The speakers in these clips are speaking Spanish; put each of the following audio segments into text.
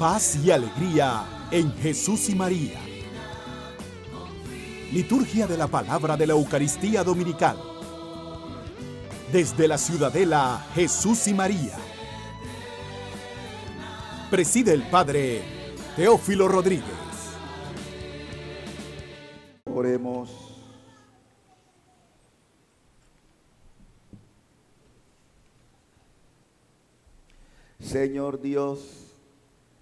paz y alegría en Jesús y María. Liturgia de la Palabra de la Eucaristía Dominical. Desde la Ciudadela Jesús y María. Preside el Padre Teófilo Rodríguez. Oremos. Señor Dios,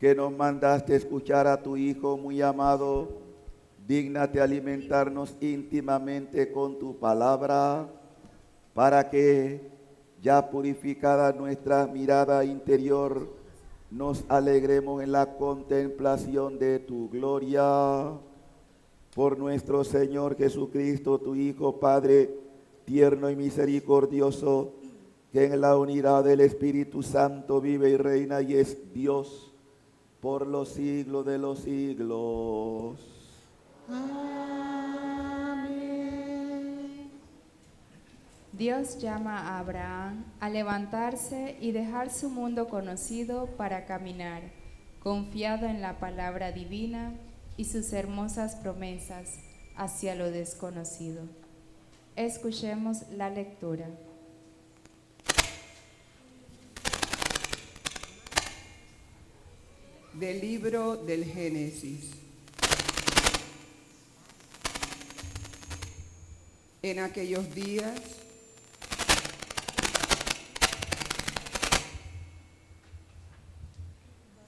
que nos mandaste escuchar a tu Hijo muy amado, dígnate alimentarnos íntimamente con tu palabra, para que, ya purificada nuestra mirada interior, nos alegremos en la contemplación de tu gloria. Por nuestro Señor Jesucristo, tu Hijo, Padre tierno y misericordioso, que en la unidad del Espíritu Santo vive y reina y es Dios por los siglos de los siglos. Amén. Dios llama a Abraham a levantarse y dejar su mundo conocido para caminar, confiado en la palabra divina y sus hermosas promesas hacia lo desconocido. Escuchemos la lectura. Del libro del Génesis. En aquellos días,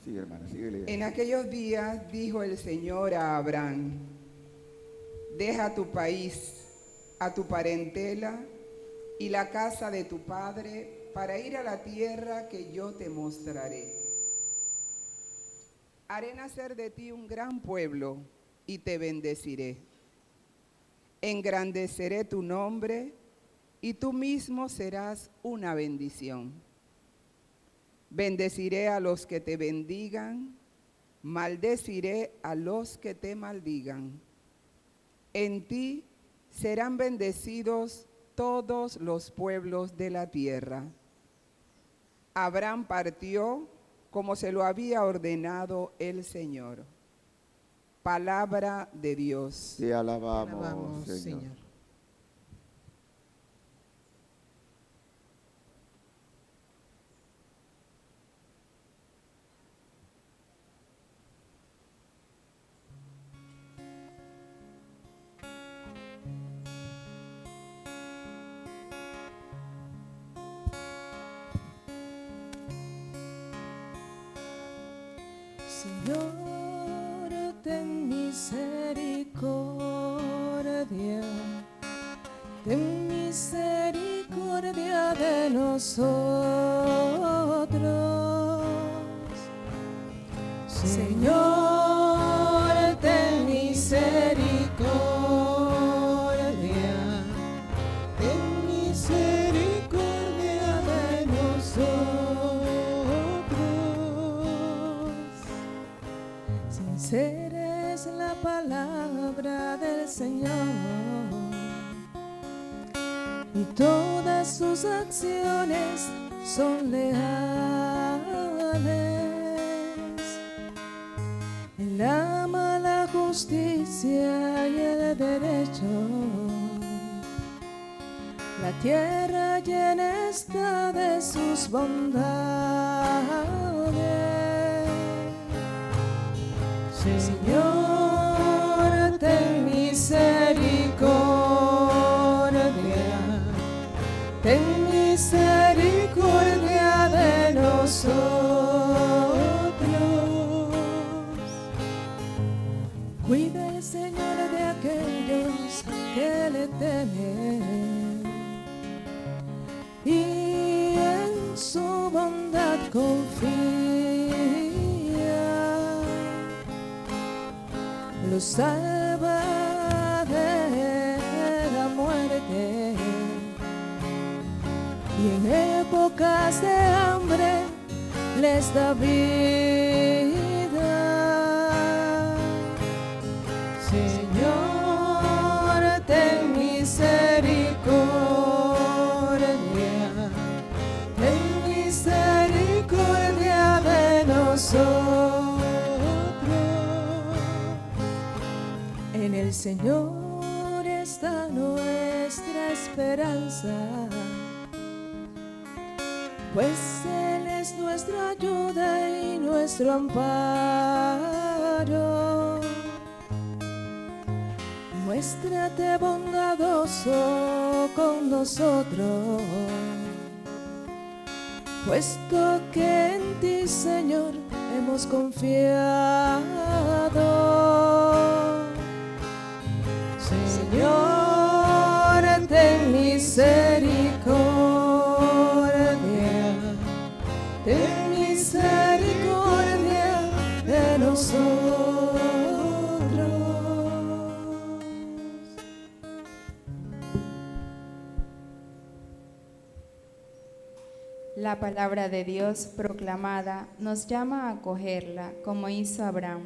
Sigue, hermana, sigue leyendo. En aquellos días dijo el Señor a Abraham: deja tu país, a tu parentela y la casa de tu padre para ir a la tierra que yo te mostraré. Haré nacer de ti un gran pueblo y te bendeciré. Engrandeceré tu nombre y tú mismo serás una bendición. Bendeciré a los que te bendigan, maldeciré a los que te maldigan. En ti serán bendecidos todos los pueblos de la tierra. Abraham partió como se lo había ordenado el Señor. Palabra de Dios. Te alabamos, Señor. Señor, ten misericordia de nosotros. Señor, ten misericordia de nosotros. Sincera es la palabra del Señor, y todas sus acciones son leales. Él ama la justicia y el derecho. La tierra llena está de sus bondades. Señor, ten misericordia. Ten misericordia de nosotros. Cuida el Señor de aquellos que le temen y en su bondad confía. Los salva de la muerte, y en épocas de hambre les da vida. Señor, ten misericordia, ten misericordia de nosotros. el Señor está nuestra esperanza, pues Él es nuestra ayuda y nuestro amparo. Muéstrate bondadoso con nosotros, puesto que en ti, Señor, hemos confiado. Señor, ten misericordia, ten misericordia de nosotros. La palabra de Dios proclamada nos llama a acogerla, como hizo Abraham,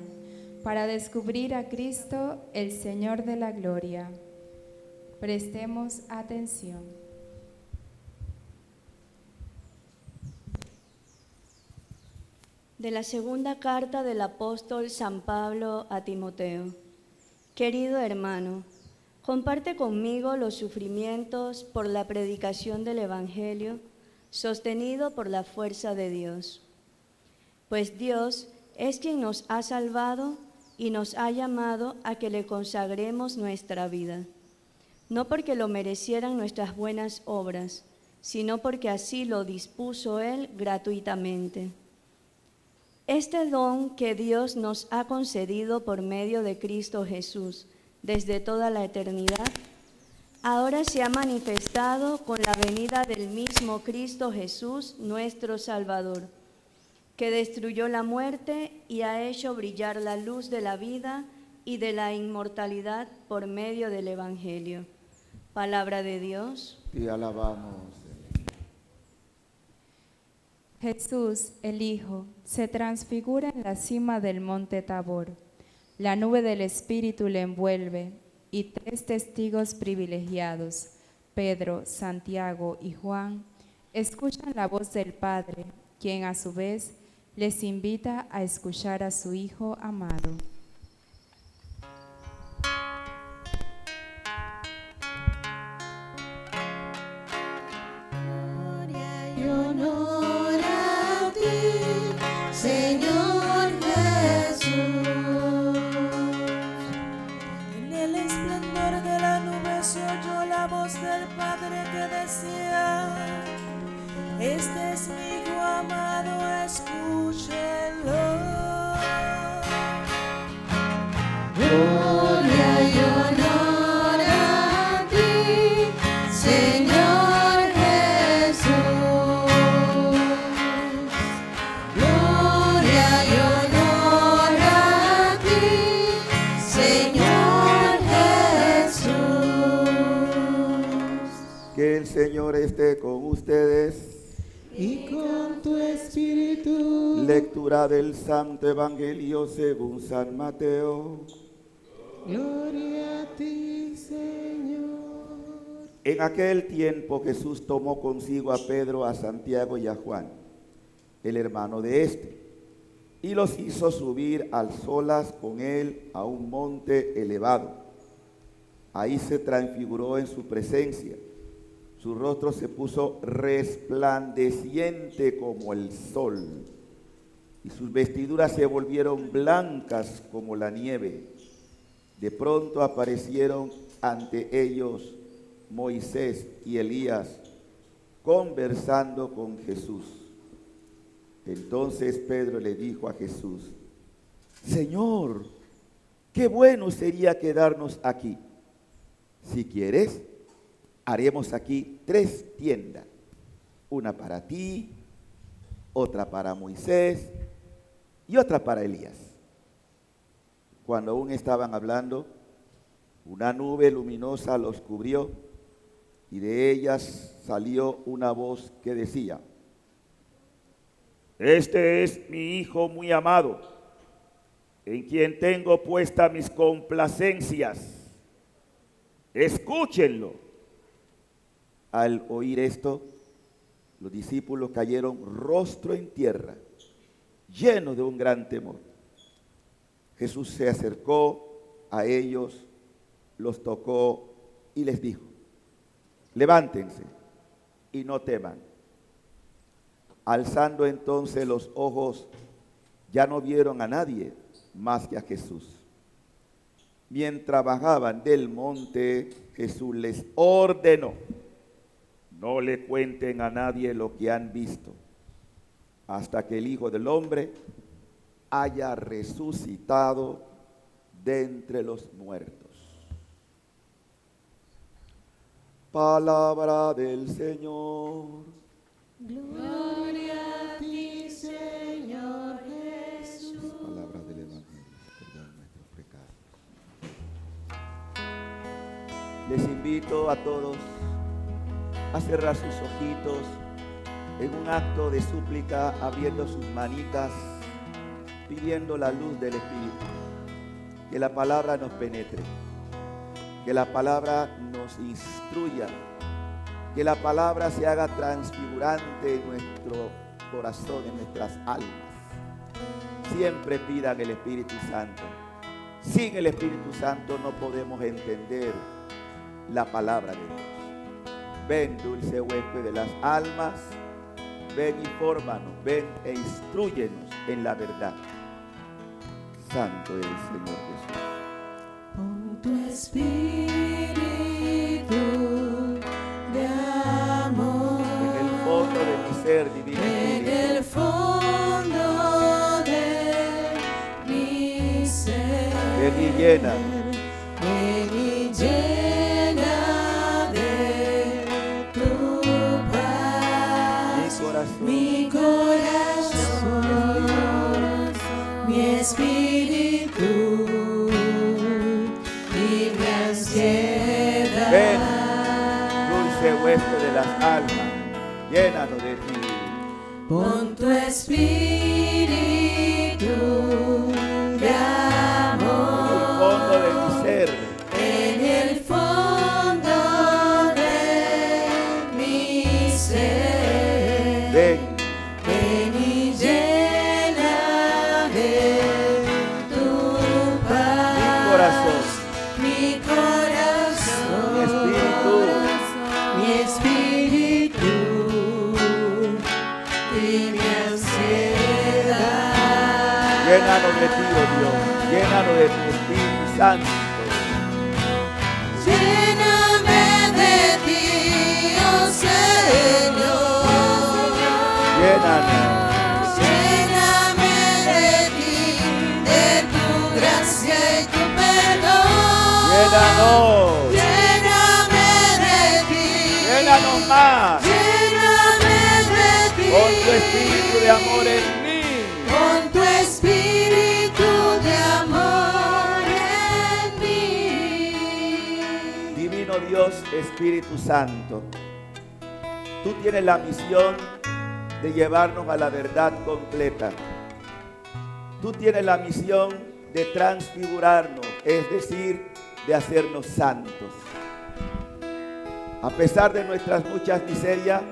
para descubrir a Cristo, el Señor de la gloria. Prestemos atención. De la segunda carta del apóstol San Pablo a Timoteo. Querido hermano, comparte conmigo los sufrimientos por la predicación del Evangelio, sostenido por la fuerza de Dios. Pues Dios es quien nos ha salvado y nos ha llamado a que le consagremos nuestra vida, no porque lo merecieran nuestras buenas obras, sino porque así lo dispuso Él gratuitamente. Este don que Dios nos ha concedido por medio de Cristo Jesús desde toda la eternidad, ahora se ha manifestado con la venida del mismo Cristo Jesús, nuestro Salvador, que destruyó la muerte y ha hecho brillar la luz de la vida y de la inmortalidad por medio del Evangelio. Palabra de Dios. Te alabamos. Jesús, el Hijo, se transfigura en la cima del monte Tabor. La nube del Espíritu le envuelve y 3 testigos privilegiados, Pedro, Santiago y Juan, escuchan la voz del Padre, quien a su vez les invita a escuchar a su Hijo amado. Gloria y honor a ti, Señor Jesús. En el esplendor de la nube se oyó la voz del Padre que decía: este es mi Hijo amado, escúchenlo. Gloria y honor a ti, Señor Jesús. Gloria y honor a ti, Señor Jesús. Que el Señor esté con ustedes. Y con tu espíritu. Lectura del Santo Evangelio según San Mateo. Gloria a ti, Señor. En aquel tiempo Jesús tomó consigo a Pedro, a Santiago y a Juan, el hermano de éste, y los hizo subir a solas con él a un monte elevado. Ahí se transfiguró en su presencia. Su rostro se puso resplandeciente como el sol, y sus vestiduras se volvieron blancas como la nieve. De pronto aparecieron ante ellos Moisés y Elías, conversando con Jesús. Entonces Pedro le dijo a Jesús: Señor, qué bueno sería quedarnos aquí. Si quieres, haremos aquí 3 tiendas, una para ti, otra para Moisés y otra para Elías. Cuando aún estaban hablando, una nube luminosa los cubrió y de ellas salió una voz que decía: Este es mi Hijo muy amado, en quien tengo puestas mis complacencias. Escúchenlo. Al oír esto, los discípulos cayeron rostro en tierra, llenos de un gran temor. Jesús se acercó a ellos los tocó y les dijo: levántense y no teman. Alzando entonces los ojos, ya no vieron a nadie más que a Jesús. Mientras bajaban del monte, Jesús les ordenó: no le cuenten a nadie lo que han visto, hasta que el Hijo del Hombre haya resucitado de entre los muertos. Palabra del Señor. Gloria a ti, Señor Jesús. Palabra del Evangelio, perdón nuestros pecados. Les invito a todos a cerrar sus ojitos en un acto de súplica, abriendo sus manitas, pidiendo la luz del Espíritu, que la palabra nos penetre, que la palabra nos instruya, que la palabra se haga transfigurante en nuestro corazón, en nuestras almas. Siempre pidan el Espíritu Santo. Sin el Espíritu Santo no podemos entender la palabra de Dios. Ven, dulce huésped de las almas, ven y fórmanos, ven e instrúyenos en la verdad. Santo es el Señor Jesús. Pon tu espíritu de amor En el fondo de mi ser, divino en Espíritu, el fondo de mi ser. ven y llena Ven y llena de tu paz mi corazón, mi espíritu y mi ansiedad. Ven, dulce huésped de las almas, llénanos de ti. Pon tu espíritu de amor En el fondo de mi ser, en el fondo de mi ser. ven, Ven y llena de tu paz mi corazón, mi espíritu y mi ansiedad. llénanos de ti, oh Dios, llénanos de tu Espíritu Santo. Lléname de ti, oh Señor. Llénanos, Lléname de ti, de tu gracia y tu perdón. llénanos, Lléname de ti. llénanos más, Lléname de ti. con tu Espíritu de amor en mí. Con tu espíritu de amor en mí. Divino Dios, Espíritu Santo, tú tienes la misión de llevarnos a la verdad completa. Tú tienes la misión de transfigurarnos, es decir, de hacernos santos. A pesar de nuestras muchas miserias,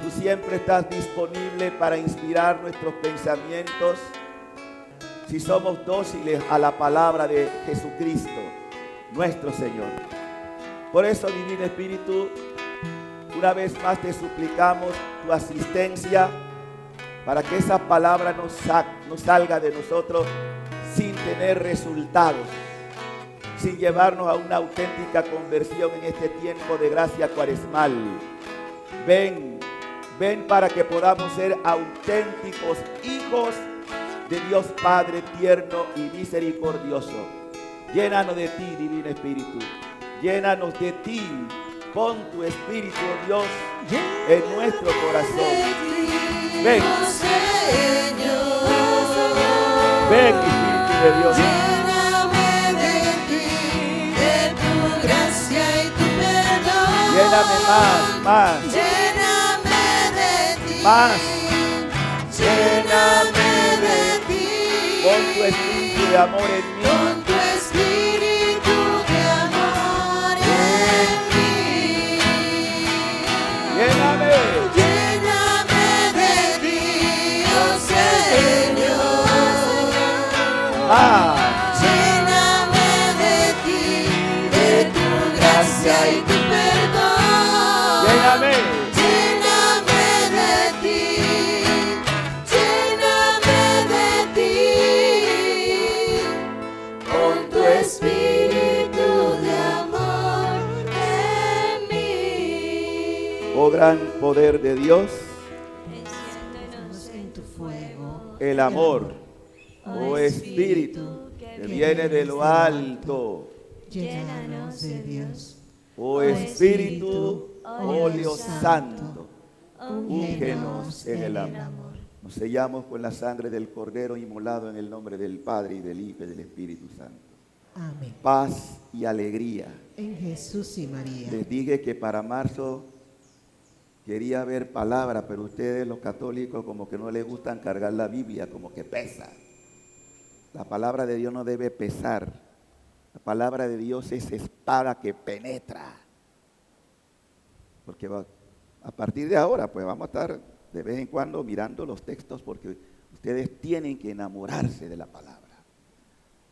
tú siempre estás disponible para inspirar nuestros pensamientos si somos dóciles a la palabra de Jesucristo, nuestro Señor. Por eso, Divino Espíritu, una vez más te suplicamos tu asistencia para que esa palabra no salga de nosotros sin tener resultados, sin llevarnos a una auténtica conversión en este tiempo de gracia cuaresmal. Ven para que podamos ser auténticos hijos de Dios Padre tierno y misericordioso. Llénanos de ti, Divino Espíritu. Llénanos de ti. Pon tu Espíritu, oh Dios, en nuestro corazón. Ven. Ven, Espíritu de Dios. Lléname de ti, de tu gracia y tu perdón. Lléname más. Lléname de ti. Más. Lléname de ti. Pon tu Espíritu de amor en mí. Con tu espíritu de amor en mí. Lléname. Lléname de ti, oh Señor. Más. Lléname de ti, de gran poder de Dios, Enciéndenos en tu fuego el amor, oh Espíritu, que viene de lo alto. llénanos de Dios. Oh Espíritu, oh Dios Santo, úngenos en el amor. Nos sellamos con la sangre del Cordero inmolado en el nombre del Padre y del Hijo y del Espíritu Santo. Amén. Paz y alegría. En Jesús y María. Les dije que para marzo quería ver palabra, pero ustedes los católicos como que no les gustan cargar la Biblia, como que pesa. La palabra de Dios no debe pesar. La palabra de Dios es espada que penetra. Porque a partir de ahora pues vamos a estar de vez en cuando mirando los textos porque ustedes tienen que enamorarse de la palabra.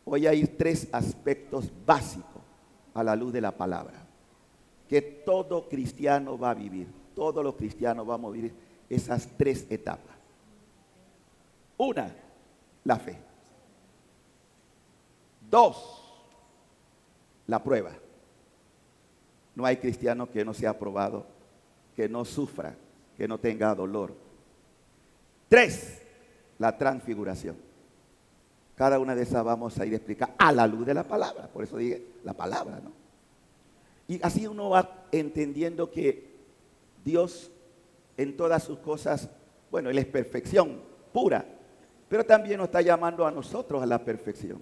Hoy hay 3 aspectos básicos a la luz de la palabra que todo cristiano va a vivir. Todos los cristianos vamos a vivir esas 3 etapas. 1, la fe. 2, la prueba. No hay cristiano que no sea probado, que no sufra, que no tenga dolor. 3, la transfiguración. Cada una de esas vamos a ir a explicar a la luz de la palabra. Por eso dije la palabra, ¿no? Y así uno va entendiendo que Dios en todas sus cosas, bueno, Él es perfección pura, pero también nos está llamando a nosotros a la perfección,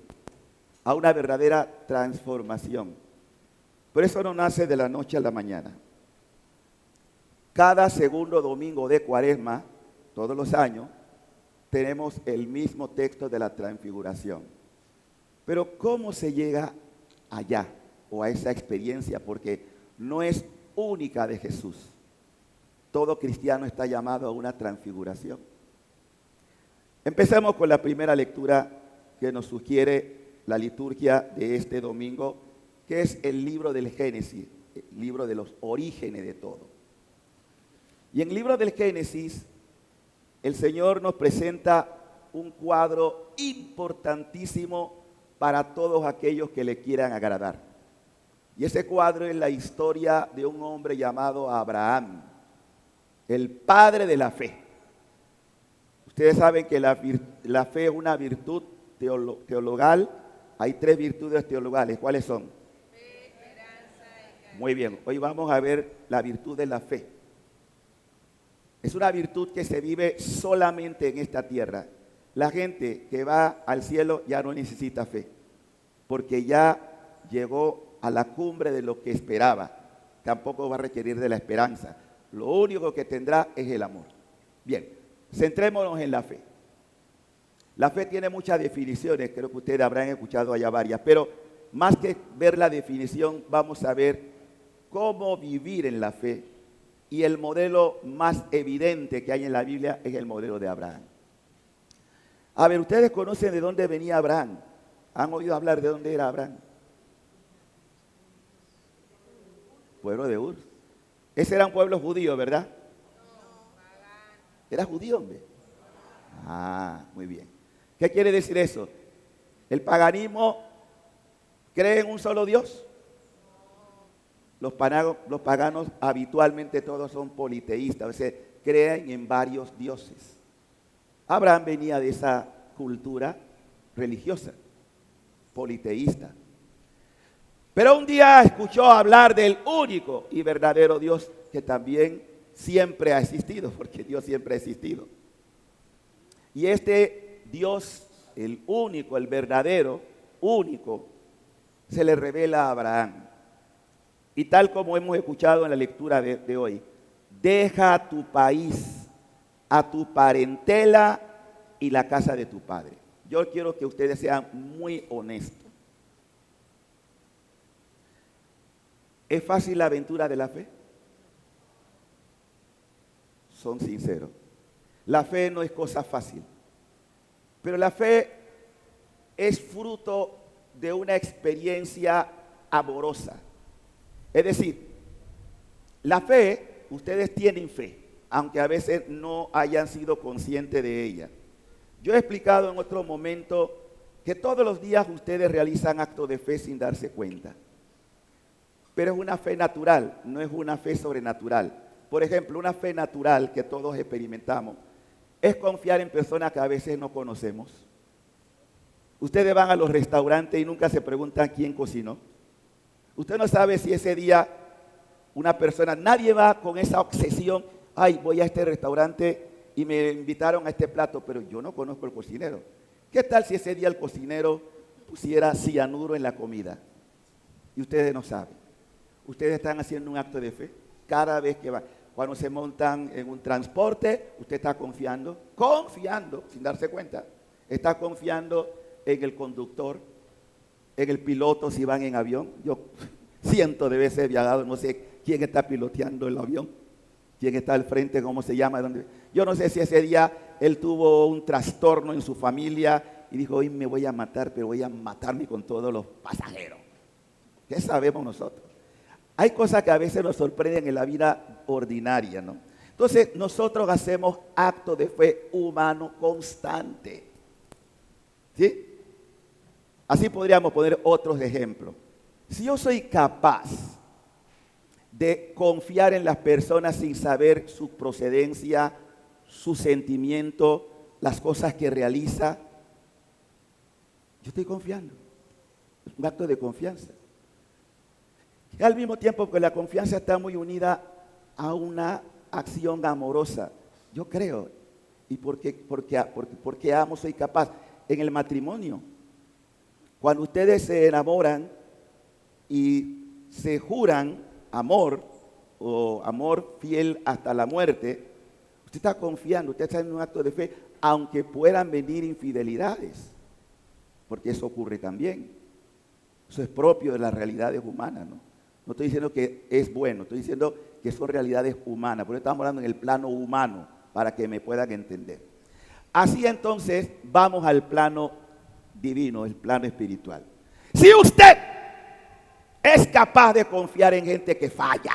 a una verdadera transformación. Pero eso no nace de la noche a la mañana. Cada segundo domingo de Cuaresma, todos los años, tenemos el mismo texto de la transfiguración. Pero ¿cómo se llega allá o a esa experiencia? Porque no es única de Jesús. Todo cristiano está llamado a una transfiguración. Empecemos con la primera lectura que nos sugiere la liturgia de este domingo, que es el libro del Génesis, el libro de los orígenes de todo. Y en el libro del Génesis, el Señor nos presenta un cuadro importantísimo para todos aquellos que le quieran agradar. Y ese cuadro es la historia de un hombre llamado Abraham, el padre de la fe. Ustedes saben que la fe es una virtud teologal. Hay 3 virtudes teologales. ¿Cuáles son? Fe, esperanza y caridad. Muy bien, hoy vamos a ver la virtud de la fe. Es una virtud que se vive solamente en esta tierra. La gente que va al cielo ya no necesita fe, porque ya llegó a la cumbre de lo que esperaba. Tampoco va a requerir de la esperanza. Lo único que tendrá es el amor. Bien, centrémonos en la fe. La fe tiene muchas definiciones, creo que ustedes habrán escuchado allá varias, pero más que ver la definición, vamos a ver cómo vivir en la fe. Y el modelo más evidente que hay en la Biblia es el modelo de Abraham. A ver, ¿ustedes conocen de dónde venía Abraham? ¿Han oído hablar de dónde era Abraham? Pueblo de Ur. Ese era un pueblo judío, ¿verdad? Era judío, hombre. Ah, muy bien. ¿Qué quiere decir eso? ¿El paganismo cree en un solo Dios? Los paganos habitualmente todos son politeístas, o sea, creen en varios dioses. Abraham venía de esa cultura religiosa, politeísta. Pero un día escuchó hablar del único y verdadero Dios que también siempre ha existido, porque Dios siempre ha existido. Y este Dios, el único, el verdadero, único, se le revela a Abraham. Y tal como hemos escuchado en la lectura de hoy, deja a tu país, a tu parentela y la casa de tu padre. Yo quiero que ustedes sean muy honestos. ¿Es fácil la aventura de la fe? Son sinceros. La fe no es cosa fácil, pero la fe es fruto de una experiencia amorosa. Es decir, la fe, ustedes tienen fe, aunque a veces no hayan sido conscientes de ella. Yo he explicado en otro momento que todos los días ustedes realizan actos de fe sin darse cuenta. Pero es una fe natural, no es una fe sobrenatural. por ejemplo, una fe natural que todos experimentamos, es confiar en personas que a veces no conocemos. Ustedes van a los restaurantes y nunca se preguntan quién cocinó. Usted no sabe si ese día una persona, nadie va con esa obsesión, ay, voy a este restaurante y me invitaron a este plato, pero yo no conozco el cocinero. ¿Qué tal si ese día el cocinero pusiera cianuro en la comida? Y ustedes no saben. Ustedes están haciendo un acto de fe cada vez que van. Cuando se montan en un transporte, usted está confiando, sin darse cuenta. Está confiando en el conductor, en el piloto si van en avión. Yo cientos de veces he viajado, no sé quién está piloteando el avión, quién está al frente, cómo se llama. Yo no sé si ese día él tuvo un trastorno en su familia y dijo, hoy me voy a matar, pero voy a matarme con todos los pasajeros. ¿Qué sabemos nosotros? Hay cosas que a veces nos sorprenden en la vida ordinaria, ¿no? Entonces, nosotros hacemos actos de fe humano constante. ¿Sí? Así podríamos poner otros ejemplos. Si yo soy capaz de confiar en las personas sin saber su procedencia, su sentimiento, las cosas que realiza, yo estoy confiando. Es un acto de confianza. Y al mismo tiempo que la confianza está muy unida a una acción amorosa. Yo creo. ¿Y porque amo, soy capaz? En el matrimonio, cuando ustedes se enamoran y se juran amor o amor fiel hasta la muerte, usted está confiando, usted está en un acto de fe, aunque puedan venir infidelidades, porque eso ocurre también. Eso es propio de las realidades humanas, ¿no? No estoy diciendo que es bueno, estoy diciendo que son realidades humanas, porque estamos hablando en el plano humano, para que me puedan entender. Así entonces, vamos al plano divino, el plano espiritual. Si usted es capaz de confiar en gente que falla,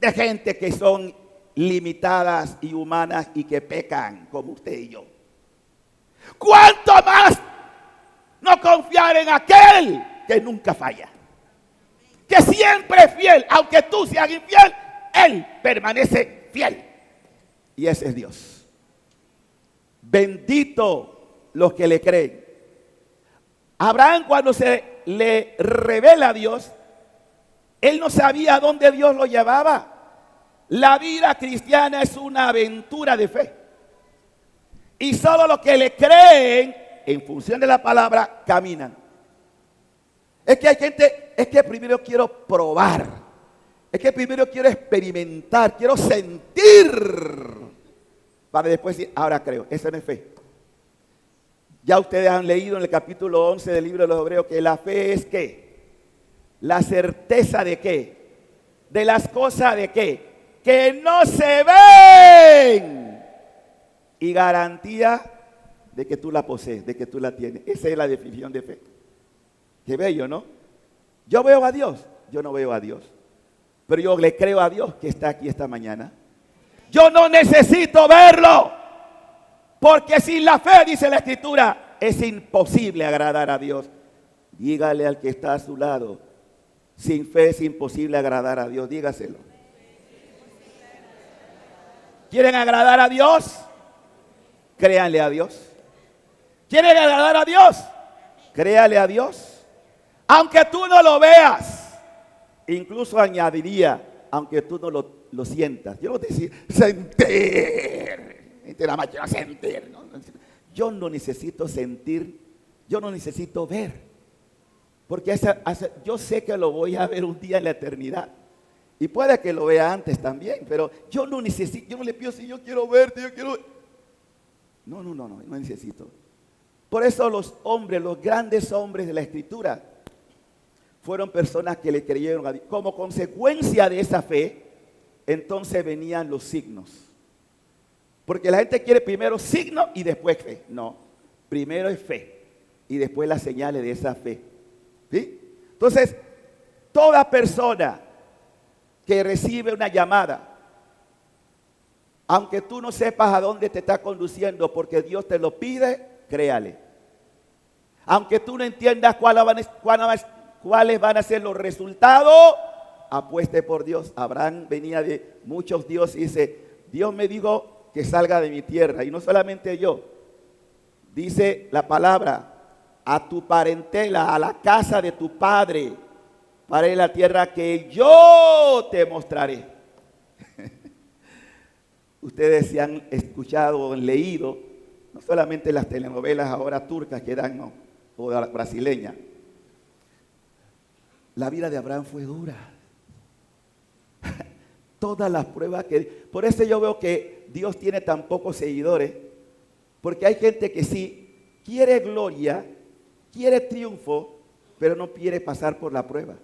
de gente que son limitadas y humanas y que pecan, como usted y yo, ¿cuánto más no confiar en aquel que nunca falla? Que siempre es fiel, aunque tú seas infiel, Él permanece fiel. Y ese es Dios. Bendito los que le creen. Abraham, cuando se le revela a Dios, él no sabía a dónde Dios lo llevaba. La vida cristiana es una aventura de fe. Y solo los que le creen, en función de la palabra, caminan. Es que hay gente, es que primero quiero probar. Es que primero quiero experimentar, quiero sentir. Para después decir, ahora creo. Eso no es fe. Ya ustedes han leído en el capítulo 11 del libro de los Hebreos que la fe es ¿qué? La certeza de ¿qué? De las cosas de ¿qué? Que no se ven. Y garantía de que tú la posees, de que tú la tienes. Esa es la definición de fe. Qué bello, ¿no? Yo veo a Dios, yo no veo a Dios. Pero yo le creo a Dios que está aquí esta mañana. Yo no necesito verlo. Porque sin la fe, dice la Escritura, es imposible agradar a Dios. Dígale al que está a su lado, sin fe es imposible agradar a Dios. Dígaselo. ¿Quieren agradar a Dios? Créanle a Dios. ¿Quieren agradar a Dios? Créale a Dios. Aunque tú no lo veas, incluso añadiría, aunque tú no lo sientas. Yo no te decía, sentir. La máquina sentir. ¿No? Yo no necesito sentir, yo no necesito ver. Porque yo sé que lo voy a ver un día en la eternidad. Y puede que lo vea antes también, pero yo no necesito, yo no le pido si yo quiero verte, yo quiero. No necesito. Por eso los hombres, los grandes hombres de la Escritura, fueron personas que le creyeron a Dios. Como consecuencia de esa fe, entonces venían los signos. Porque la gente quiere primero signo y después fe. No, primero es fe y después las señales de esa fe. ¿Sí? Entonces, toda persona que recibe una llamada, aunque tú no sepas a dónde te está conduciendo porque Dios te lo pide, créale. Aunque tú no entiendas cuáles van a ser los resultados, apueste por Dios. Abraham venía de muchos dioses y dice, Dios me dijo que salga de mi tierra. Y no solamente yo, dice la palabra, a tu parentela, a la casa de tu padre, para ir a la tierra que yo te mostraré. Ustedes se han escuchado o leído, no solamente las telenovelas ahora turcas que dan, no, o brasileñas. La vida de Abraham fue dura. Todas las pruebas que... Por eso yo veo que Dios tiene tan pocos seguidores, porque hay gente que sí quiere gloria, quiere triunfo, pero no quiere pasar por la prueba.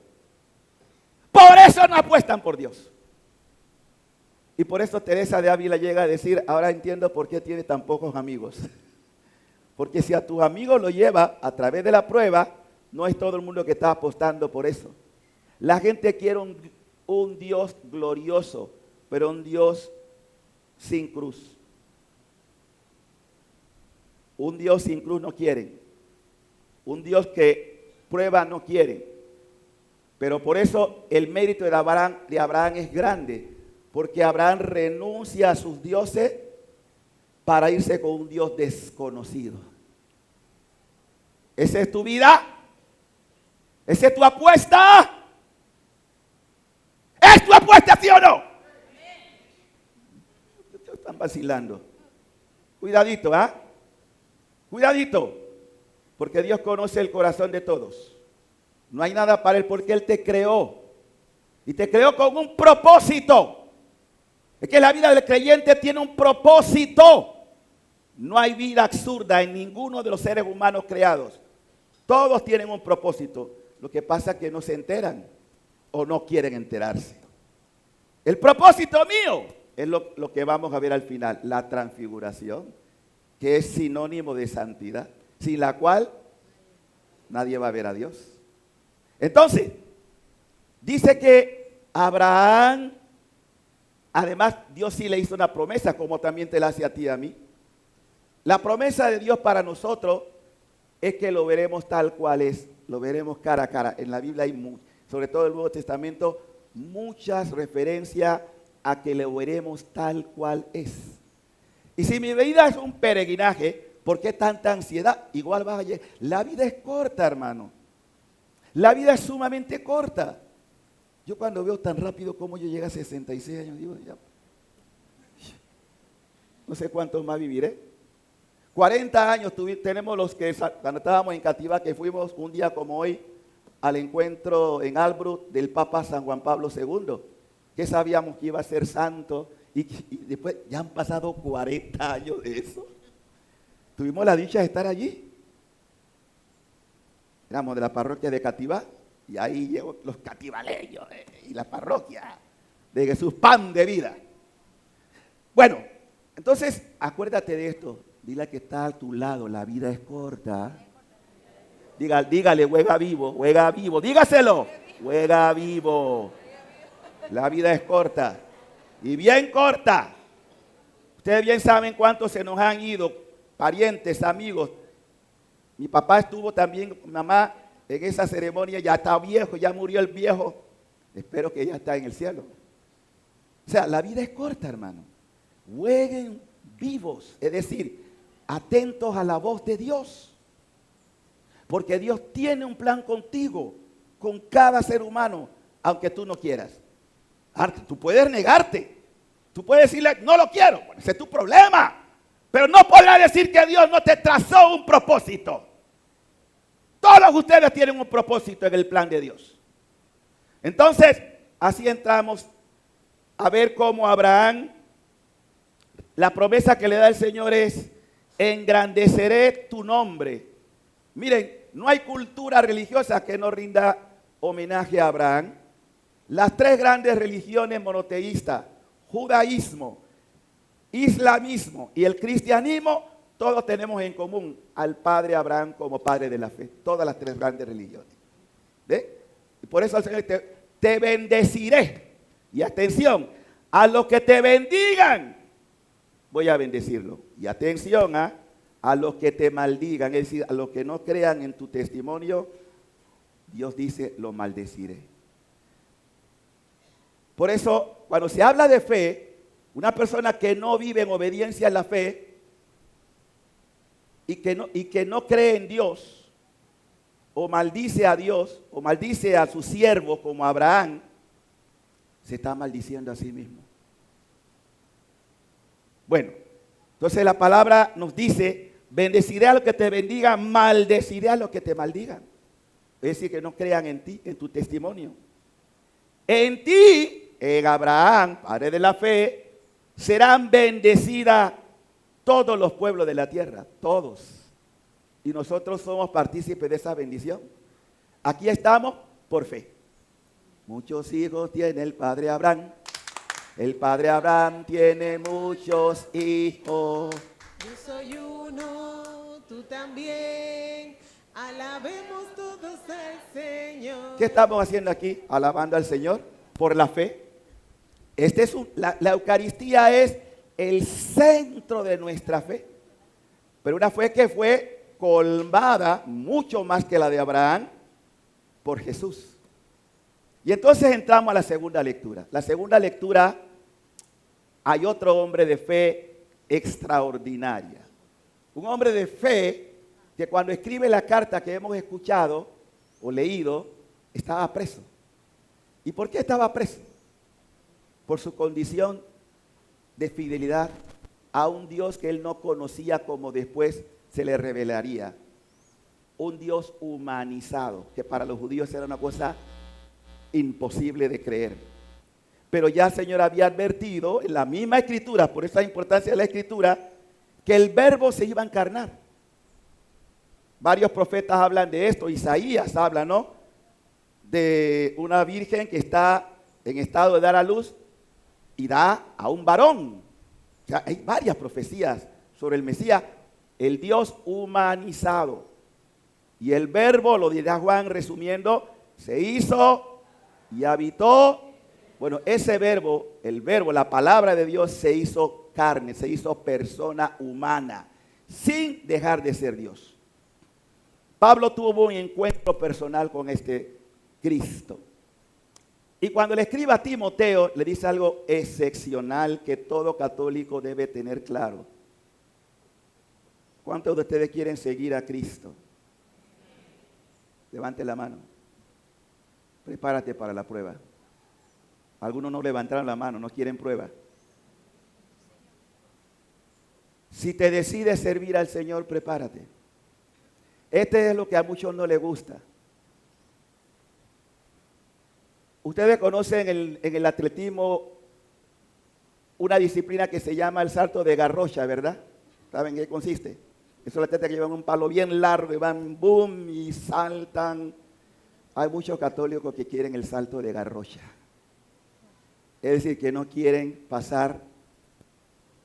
Por eso no apuestan por Dios. Y por eso Teresa de Ávila llega a decir, ahora entiendo por qué tiene tan pocos amigos. Porque si a tus amigos lo lleva a través de la prueba, no es todo el mundo que está apostando por eso. La gente quiere un Dios glorioso, pero un Dios sin cruz. Un Dios sin cruz no quieren. Un Dios que prueba no quieren. Pero por eso el mérito de Abraham es grande. Porque Abraham renuncia a sus dioses para irse con un Dios desconocido. ¿Esa es tu vida? ¿Esa es tu apuesta? ¿Es tu apuesta, sí o no? Están vacilando. Cuidadito, ¿ah? Cuidadito. Porque Dios conoce el corazón de todos. No hay nada para Él porque Él te creó. Y te creó con un propósito. Es que la vida del creyente tiene un propósito. No hay vida absurda en ninguno de los seres humanos creados. Todos tienen un propósito. Lo que pasa es que no se enteran o no quieren enterarse. El propósito mío es lo que vamos a ver al final. La transfiguración, que es sinónimo de santidad, sin la cual nadie va a ver a Dios. Entonces, dice que Abraham... Además, Dios sí le hizo una promesa, como también te la hace a ti y a mí. La promesa de Dios para nosotros es que lo veremos tal cual es, lo veremos cara a cara. En la Biblia hay, sobre todo en el Nuevo Testamento, muchas referencias a que lo veremos tal cual es. Y si mi vida es un peregrinaje, ¿por qué tanta ansiedad? Igual vas a llegar. La vida es corta, hermano. La vida es sumamente corta. Yo cuando veo tan rápido como yo llegué a 66 años, digo, ya, no sé cuántos más viviré. 40 años tenemos los que cuando estábamos en Cativa, que fuimos un día como hoy al encuentro en Albrook del Papa San Juan Pablo II, que sabíamos que iba a ser santo, y después ya han pasado 40 años de eso. Tuvimos la dicha de estar allí. Éramos de la parroquia de Cativa. Y ahí llevo los cativaleños y la parroquia de Jesús, pan de vida. Bueno, entonces acuérdate de esto. Dile que está a tu lado, la vida es corta. Dígale, juega vivo, dígaselo. Juega vivo. La vida es corta. Y bien corta. Ustedes bien saben cuántos se nos han ido, parientes, amigos. Mi papá estuvo también, mi mamá, en esa ceremonia. Ya está viejo, ya murió el viejo. Espero que ya está en el cielo. O sea, la vida es corta, hermano. Jueguen vivos, es decir, atentos a la voz de Dios. Porque Dios tiene un plan contigo, con cada ser humano, aunque tú no quieras. Tú puedes negarte. Tú puedes decirle, no lo quiero. Bueno, ese es tu problema. Pero no podrás decir que Dios no te trazó un propósito. Todos ustedes tienen un propósito en el plan de Dios. Entonces, así entramos a ver cómo Abraham, la promesa que le da el Señor es, engrandeceré tu nombre. Miren, no hay cultura religiosa que no rinda homenaje a Abraham. Las tres grandes religiones monoteístas, judaísmo, islamismo y el cristianismo, todos tenemos en común al padre Abraham como padre de la fe. Todas las tres grandes religiones. ¿Ve? Y por eso el Señor te bendeciré. Y atención, a los que te bendigan, voy a bendecirlo. Y atención a los que te maldigan, es decir, a los que no crean en tu testimonio, Dios dice, lo maldeciré. Por eso, cuando se habla de fe, una persona que no vive en obediencia a la fe y que no cree en Dios, o maldice a Dios, o maldice a su siervo como Abraham, se está maldiciendo a sí mismo. Bueno, entonces la palabra nos dice, bendeciré a los que te bendigan, maldeciré a los que te maldigan. Es decir, que no crean en ti, en tu testimonio. En ti, en Abraham, padre de la fe, serán bendecidas todos los pueblos de la tierra, todos. Y nosotros somos partícipes de esa bendición. Aquí estamos por fe. Muchos hijos tiene el padre Abraham. El padre Abraham tiene muchos hijos. Yo soy uno, tú también. Alabemos todos al Señor. ¿Qué estamos haciendo aquí? Alabando al Señor por la fe. La Eucaristía es el centro de nuestra fe. Pero una fe que fue colmada mucho más que la de Abraham por Jesús. Y entonces entramos a la segunda lectura. La segunda lectura, hay otro hombre de fe extraordinaria. Un hombre de fe que cuando escribe la carta que hemos escuchado o leído, estaba preso. ¿Y por qué estaba preso? Por su condición de fidelidad a un Dios que él no conocía, como después se le revelaría. Un Dios humanizado, que para los judíos era una cosa imposible de creer. Pero ya el Señor había advertido en la misma escritura, por esa importancia de la escritura, que el verbo se iba a encarnar. Varios profetas hablan de esto. Isaías habla, ¿no?, de una virgen que está en estado de dar a luz y da a un varón. O sea, hay varias profecías sobre el Mesías, el Dios humanizado. Y el verbo, lo dirá Juan resumiendo, se hizo y habitó. Bueno, ese verbo, el verbo, la palabra de Dios se hizo carne, se hizo persona humana, sin dejar de ser Dios. Pablo tuvo un encuentro personal con este Cristo. Y cuando le escribe a Timoteo, le dice algo excepcional que todo católico debe tener claro. ¿Cuántos de ustedes quieren seguir a Cristo? Levante la mano. Prepárate para la prueba. Algunos no levantaron la mano, no quieren prueba. Si te decides servir al Señor, prepárate. Este es lo que a muchos no les gusta. Ustedes conocen en el atletismo una disciplina que se llama el salto de garrocha, ¿verdad? ¿Saben qué consiste? Esos atletas que llevan un palo bien largo y van boom y saltan. Hay muchos católicos que quieren el salto de garrocha. Es decir, que no quieren pasar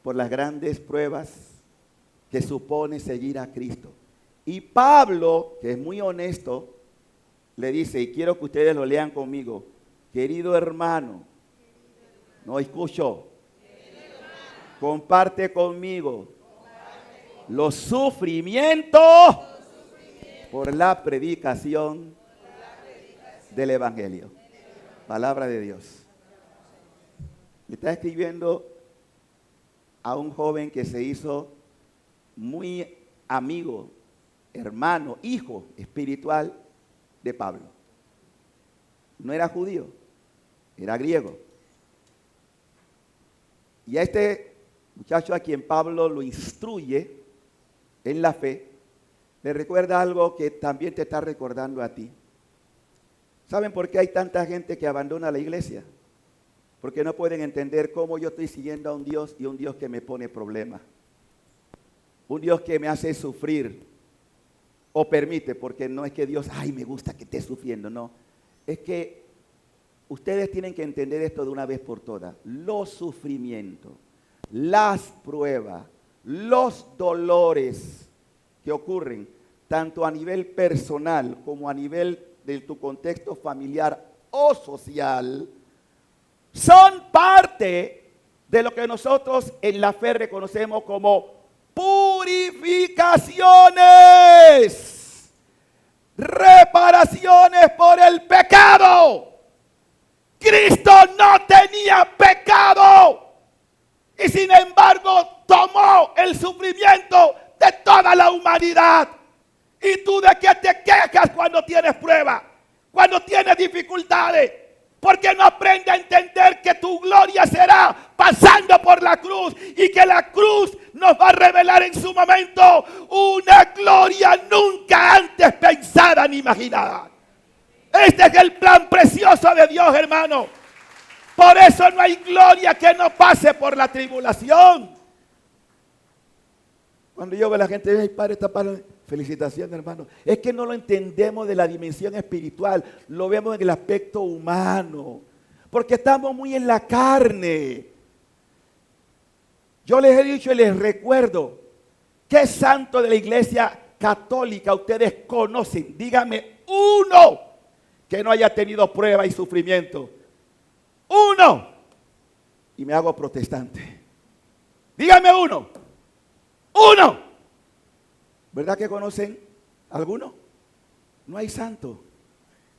por las grandes pruebas que supone seguir a Cristo. Y Pablo, que es muy honesto, le dice, y quiero que ustedes lo lean conmigo, querido hermano, no escucho, comparte conmigo los sufrimientos por la predicación del Evangelio. Palabra de Dios. Le está escribiendo a un joven que se hizo muy amigo, hermano, hijo espiritual de Pablo. No era judío, era griego. Y a este muchacho a quien Pablo lo instruye en la fe, le recuerda algo que también te está recordando a ti. ¿Saben por qué hay tanta gente que abandona la iglesia? Porque no pueden entender cómo yo estoy siguiendo a un Dios y un Dios que me pone problemas. Un Dios que me hace sufrir o permite, porque no es que Dios, ay, me gusta que esté sufriendo, no. Es que ustedes tienen que entender esto de una vez por todas. Los sufrimientos, las pruebas, los dolores que ocurren, tanto a nivel personal como a nivel de tu contexto familiar o social, son parte de lo que nosotros en la fe reconocemos como purificaciones, reparaciones por el pecado. Cristo no tenía pecado. Y sin embargo tomó el sufrimiento de toda la humanidad. ¿Y tú de qué te quejas cuando tienes pruebas? Cuando tienes dificultades. Porque no aprende a entender que tu gloria será pasando por la cruz. Y que la cruz nos va a revelar en su momento una gloria nunca antes pensada ni imaginada. Este es el plan precioso de Dios, hermano. Por eso no hay gloria que no pase por la tribulación. Cuando yo veo a la gente, ay, Padre, esta palabra, felicitaciones, hermano. Es que no lo entendemos de la dimensión espiritual, lo vemos en el aspecto humano, porque estamos muy en la carne. Yo les he dicho y les recuerdo, ¿qué santo de la iglesia católica ustedes conocen? Dígame uno que no haya tenido prueba y sufrimiento. Uno. Y me hago protestante. Dígame uno. Uno. ¿Verdad que conocen alguno? No hay santo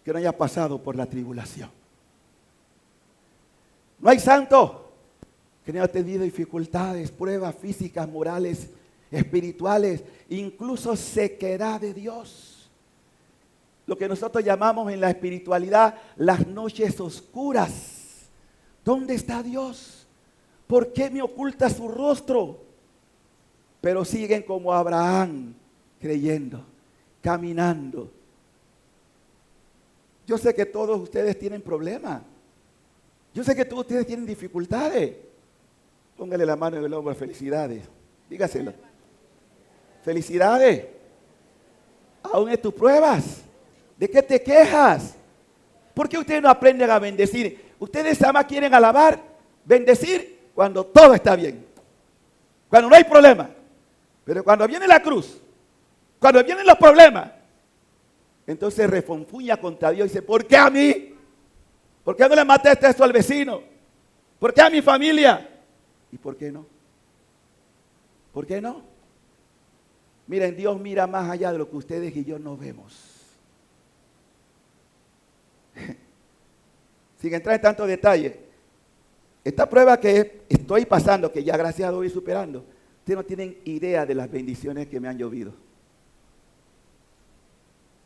que no haya pasado por la tribulación. No hay santo que no haya tenido dificultades, pruebas físicas, morales, espirituales, incluso sequedad de Dios. Lo que nosotros llamamos en la espiritualidad las noches oscuras. ¿Dónde está Dios? ¿Por qué me oculta su rostro? Pero siguen como Abraham, creyendo, caminando. Yo sé que todos ustedes tienen problemas. Yo sé que todos ustedes tienen dificultades. Póngale la mano en el hombro, felicidades. Dígaselo. Felicidades. Aún en tus pruebas. ¿De qué te quejas? ¿Por qué ustedes no aprenden a bendecir? Ustedes nada más quieren alabar, bendecir cuando todo está bien. Cuando no hay problema. Pero cuando viene la cruz, cuando vienen los problemas, entonces refonfuña contra Dios y dice, ¿por qué a mí? ¿Por qué no le mataste esto al vecino? ¿Por qué a mi familia? ¿Y por qué no? ¿Por qué no? Miren, Dios mira más allá de lo que ustedes y yo no vemos. Sin entrar en tanto detalle, esta prueba que estoy pasando, que ya gracias a Dios voy superando, ustedes no tienen idea de las bendiciones que me han llovido.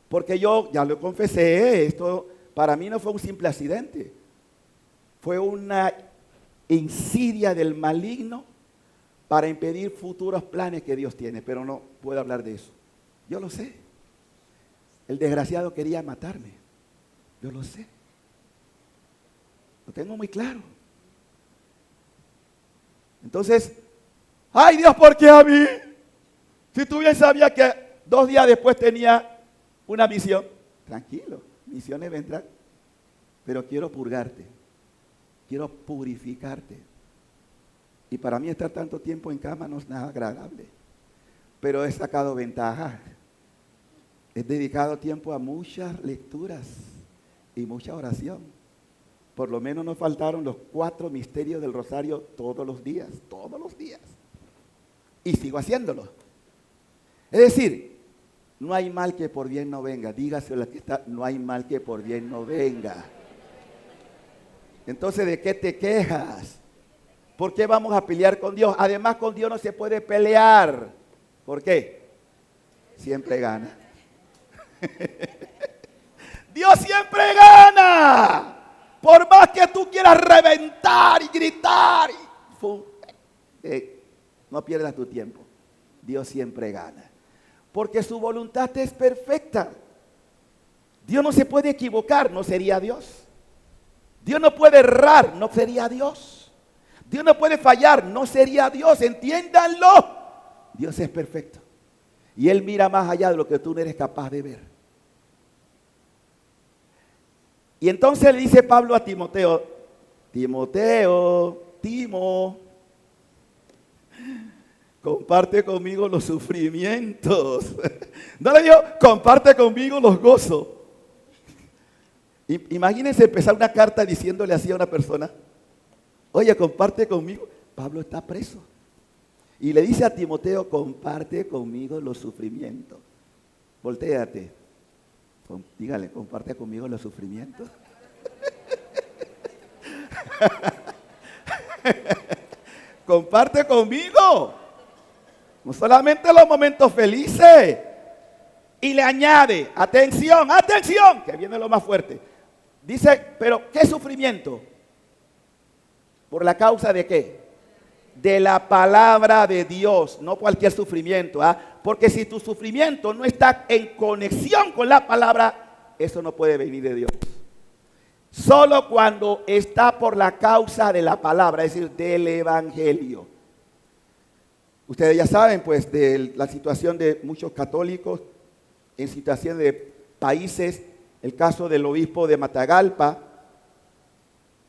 Porque yo ya lo confesé, esto para mí no fue un simple accidente. Fue una insidia del maligno para impedir futuros planes que Dios tiene. Pero no puedo hablar de eso. Yo lo sé. El desgraciado quería matarme. Yo lo sé. Lo tengo muy claro. Entonces, ay Dios, ¿por qué a mí? Si tú bien sabías que 2 días después tenía una misión. Tranquilo, misiones vendrán. Pero quiero purgarte. Quiero purificarte. Y para mí estar tanto tiempo en cama no es nada agradable. Pero he sacado ventaja. He dedicado tiempo a muchas lecturas y mucha oración. Por lo menos no faltaron los 4 misterios del rosario todos los días. Todos los días. Y sigo haciéndolo. Es decir, no hay mal que por bien no venga. Dígase la que está, no hay mal que por bien no venga. Entonces, ¿de qué te quejas? ¿Por qué vamos a pelear con Dios? Además, con Dios no se puede pelear. ¿Por qué? Siempre gana. Dios siempre gana. Por más que tú quieras reventar y gritar, no pierdas tu tiempo. Dios siempre gana. Porque su voluntad es perfecta. Dios no se puede equivocar, no sería Dios. Dios no puede errar, no sería Dios. Dios no puede fallar, no sería Dios, entiéndanlo. Dios es perfecto. Y Él mira más allá de lo que tú no eres capaz de ver. Y entonces le dice Pablo a Timoteo, Timo, comparte conmigo los sufrimientos. No le digo, comparte conmigo los gozos. Imagínense empezar una carta diciéndole así a una persona, oye, comparte conmigo. Pablo está preso. Y le dice a Timoteo, comparte conmigo los sufrimientos. Voltéate. Dígale, comparte conmigo los sufrimientos. Comparte conmigo. No solamente los momentos felices. Y le añade, atención, atención, que viene lo más fuerte. Dice, pero ¿qué sufrimiento? ¿Por la causa de qué? De la palabra de Dios, no cualquier sufrimiento. Porque si tu sufrimiento no está en conexión con la palabra, eso no puede venir de Dios. Solo cuando está por la causa de la palabra, es decir, del evangelio. Ustedes ya saben, pues, de la situación de muchos católicos en situación de países, el caso del obispo de Matagalpa,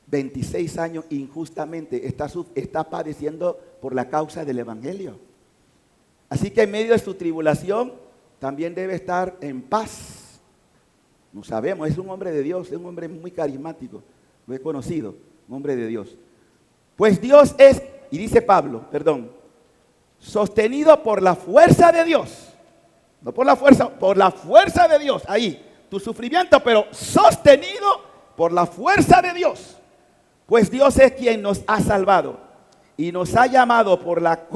26 años injustamente está padeciendo por la causa del evangelio. Así que en medio de su tribulación también debe estar en paz. No sabemos, es un hombre de Dios, es un hombre muy carismático, lo he conocido, un hombre de Dios. Pues Dios es, y dice Pablo, sostenido por la fuerza de Dios. No por la fuerza de Dios. Ahí, tu sufrimiento, pero sostenido por la fuerza de Dios. Pues Dios es quien nos ha salvado y nos ha llamado por la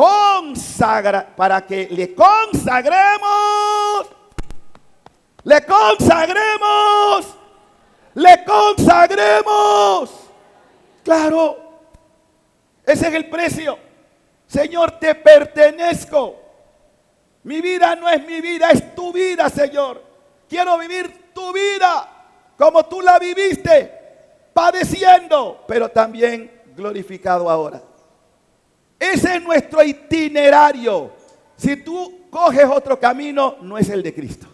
para que le consagremos. Le consagremos. Le consagremos. Claro, ese es el precio. Señor, te pertenezco. Mi vida no es mi vida, es tu vida, Señor. Quiero vivir tu vida como tú la viviste, padeciendo, pero también glorificado ahora. Ese es nuestro itinerario. Si tú coges otro camino, no es el de Cristo.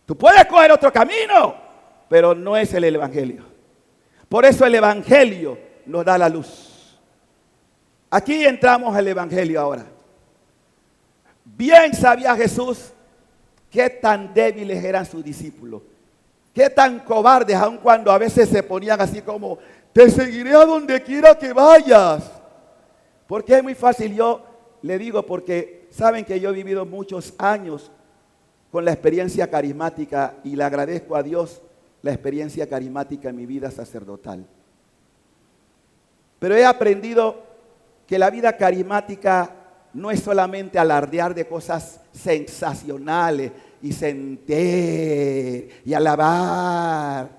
Tú puedes coger otro camino, pero no es el evangelio. Por eso el evangelio nos da la luz. Aquí entramos al evangelio ahora. Bien sabía Jesús qué tan débiles eran sus discípulos, qué tan cobardes, aun cuando a veces se ponían así como, te seguiré a donde quiera que vayas. Porque es muy fácil, yo le digo, porque saben que yo he vivido muchos años con la experiencia carismática y le agradezco a Dios la experiencia carismática en mi vida sacerdotal. Pero he aprendido que la vida carismática no es solamente alardear de cosas sensacionales y sentir y alabar.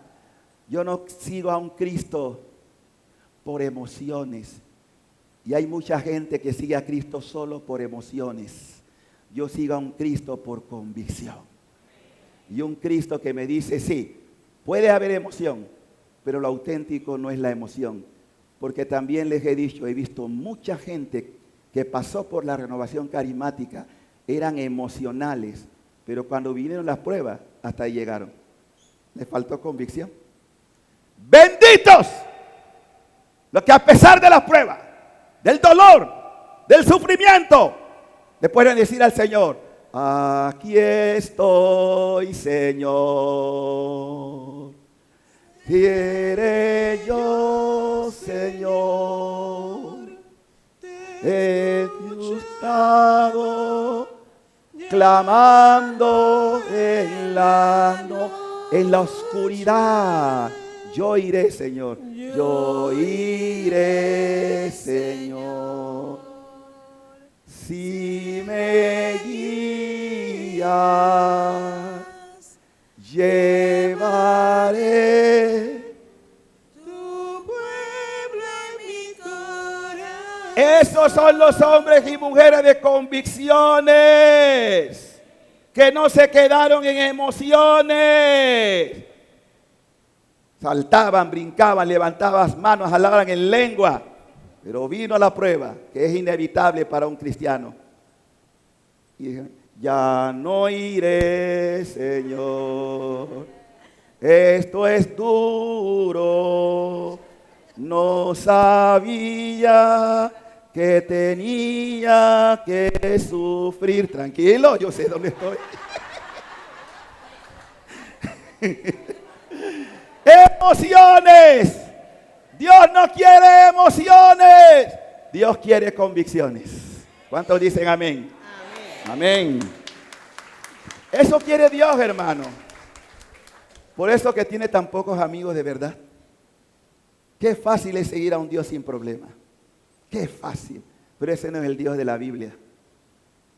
Yo no sigo a un Cristo por emociones. Y hay mucha gente que sigue a Cristo solo por emociones. Yo sigo a un Cristo por convicción. Y un Cristo que me dice, sí, puede haber emoción, pero lo auténtico no es la emoción. Porque también les he dicho, he visto mucha gente que pasó por la renovación carismática, eran emocionales, pero cuando vinieron las pruebas, hasta ahí llegaron. Les faltó convicción. Benditos los que a pesar de las pruebas, del dolor, del sufrimiento, le pueden decir al Señor, aquí estoy, Señor. Quiere yo, Señor, he estado clamando en la oscuridad. Yo iré, Señor. Yo iré, Señor. Si me guías, llevaré tu pueblo en mi corazón. Esos son los hombres y mujeres de convicciones, que no se quedaron en emociones. Saltaban, brincaban, levantaban las manos, hablaban en lengua. Pero vino la prueba, que es inevitable para un cristiano. Y dijeron, ya no iré, Señor. Esto es duro. No sabía que tenía que sufrir. Tranquilo, yo sé dónde estoy. Emociones. Dios no quiere emociones. Dios quiere convicciones. ¿Cuántos dicen amén? Amén. Eso quiere Dios, hermano. Por eso que tiene tan pocos amigos de verdad. Qué fácil es seguir a un Dios sin problema. Qué fácil. Pero ese no es el Dios de la Biblia.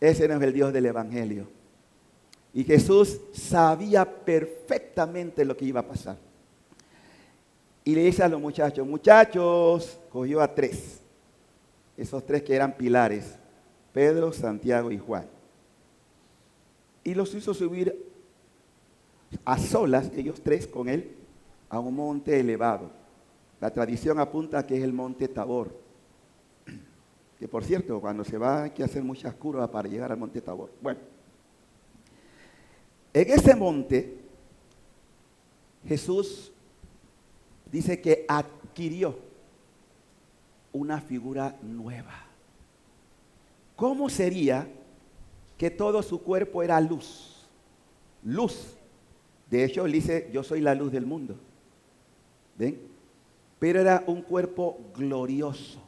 Ese no es el Dios del Evangelio. Y Jesús sabía perfectamente lo que iba a pasar. Y le dice a los muchachos, muchachos, cogió a 3. Esos 3 que eran pilares, Pedro, Santiago y Juan. Y los hizo subir a solas, ellos 3 con él, a un monte elevado. La tradición apunta a que es el monte Tabor. Que por cierto, cuando se va hay que hacer muchas curvas para llegar al monte Tabor. Bueno, en ese monte, Jesús dice que adquirió una figura nueva. ¿Cómo sería que todo su cuerpo era luz? Luz. De hecho, él dice, yo soy la luz del mundo. ¿Ven? Pero era un cuerpo glorioso.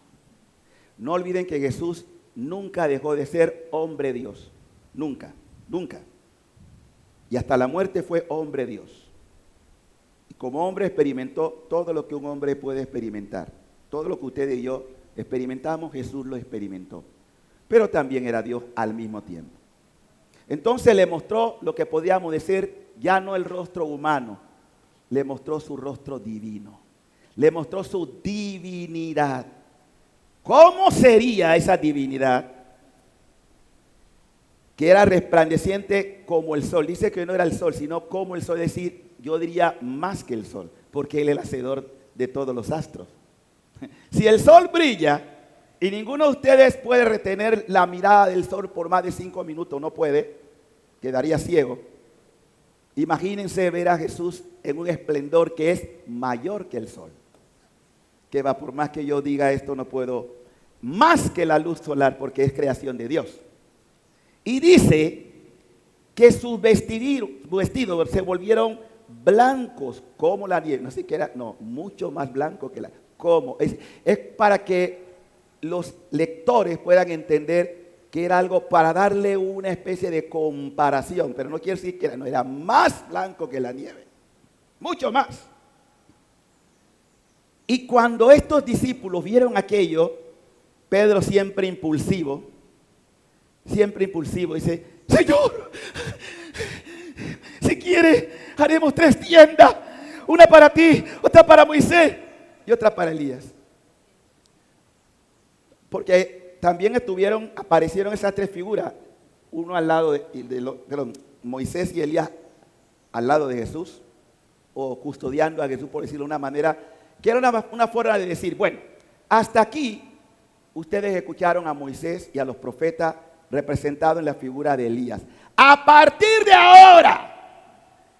No olviden que Jesús nunca dejó de ser hombre Dios. Nunca, nunca. Y hasta la muerte fue hombre Dios. Y como hombre experimentó todo lo que un hombre puede experimentar. Todo lo que ustedes y yo experimentamos, Jesús lo experimentó. Pero también era Dios al mismo tiempo. Entonces le mostró lo que podíamos decir, ya no el rostro humano, le mostró su rostro divino. Le mostró su divinidad. ¿Cómo sería esa divinidad? Que era resplandeciente como el sol. Dice que no era el sol, sino como el sol. Es decir, yo diría más que el sol, porque él es el hacedor de todos los astros. Si el sol brilla y ninguno de ustedes puede retener la mirada del sol por más de 5 minutos, no puede, quedaría ciego. Imagínense ver a Jesús en un esplendor que es mayor que el sol. Que va, por más que yo diga esto, no puedo, más que la luz solar, porque es creación de Dios. Y dice que sus vestidos se volvieron blancos como la nieve. No siquiera, no, mucho más blanco que la. ¿Cómo? Es para que los lectores puedan entender que era algo para darle una especie de comparación, pero no quiere decir que era más blanco que la nieve, mucho más. Y cuando estos discípulos vieron aquello, Pedro siempre impulsivo, dice, Señor, si quiere, haremos 3 tiendas, una para ti, otra para Moisés y otra para Elías. Porque también aparecieron esas 3 figuras, uno al lado de Moisés y Elías al lado de Jesús, o custodiando a Jesús, por decirlo de una manera, que era una forma de decir, bueno, hasta aquí ustedes escucharon a Moisés y a los profetas representados en la figura de Elías. A partir de ahora,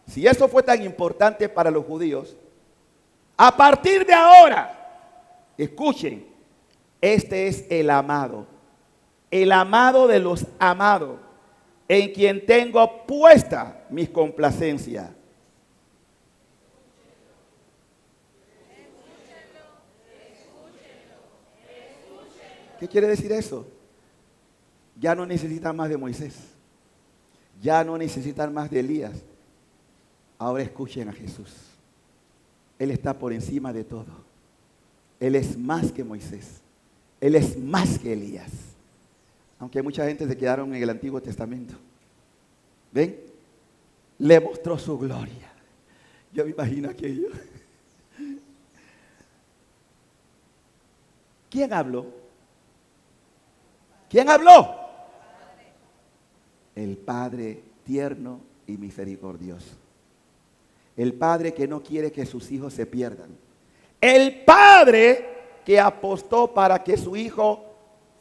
si eso fue tan importante para los judíos, a partir de ahora, escuchen, este es el amado de los amados, en quien tengo puesta mis complacencias. ¿Qué quiere decir eso? Ya no necesitan más de Moisés. Ya no necesitan más de Elías. Ahora escuchen a Jesús. Él está por encima de todo. Él es más que Moisés. Él es más que Elías. Aunque mucha gente se quedaron en el Antiguo Testamento. ¿Ven? Le mostró su gloria. Yo me imagino aquello. ¿Quién habló? ¿Quién habló? El Padre tierno y misericordioso. El Padre que no quiere que sus hijos se pierdan. El Padre que apostó para que su Hijo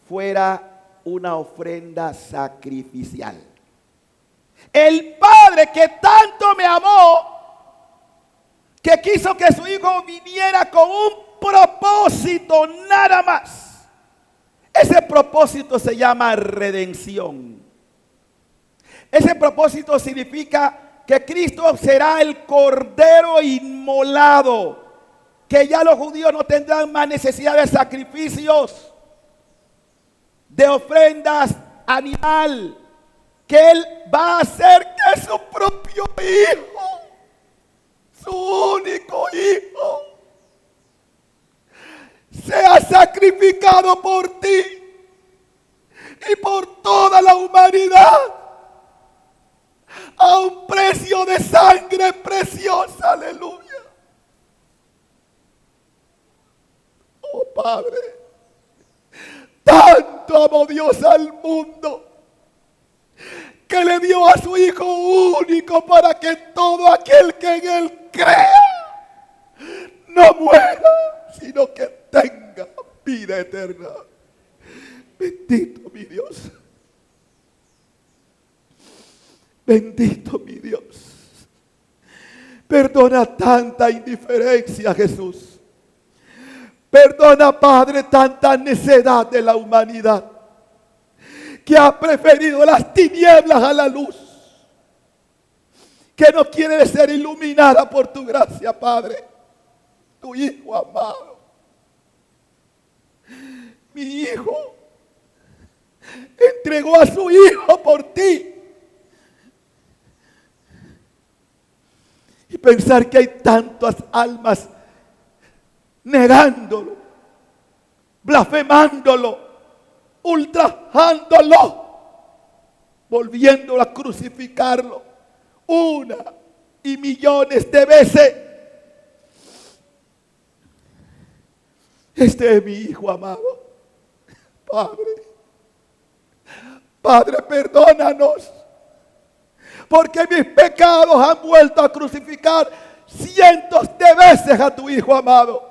fuera una ofrenda sacrificial. El Padre que tanto me amó, que quiso que su Hijo viniera con un propósito nada más. Ese propósito se llama redención. Ese propósito significa que Cristo será el Cordero inmolado, que ya los judíos no tendrán más necesidad de sacrificios, de ofrendas animal, que Él va a hacer que su propio Hijo, su único Hijo, sacrificado por ti y por toda la humanidad a un precio de sangre preciosa. Aleluya. Oh Padre, tanto amó Dios al mundo que le dio a su Hijo único para que todo aquel que en Él crea no muera, sino que tenga vida eterna. Bendito mi Dios. Bendito mi Dios. Perdona tanta indiferencia, Jesús. Perdona, Padre, tanta necedad de la humanidad que ha preferido las tinieblas a la luz, que no quiere ser iluminada por tu gracia, Padre. Tu Hijo amado, mi Hijo, entregó a su Hijo por ti. Y pensar que hay tantas almas negándolo, blasfemándolo, ultrajándolo, volviéndolo a crucificarlo una y millones de veces. Este es mi Hijo amado. Padre, perdónanos, porque mis pecados han vuelto a crucificar cientos de veces a tu Hijo amado.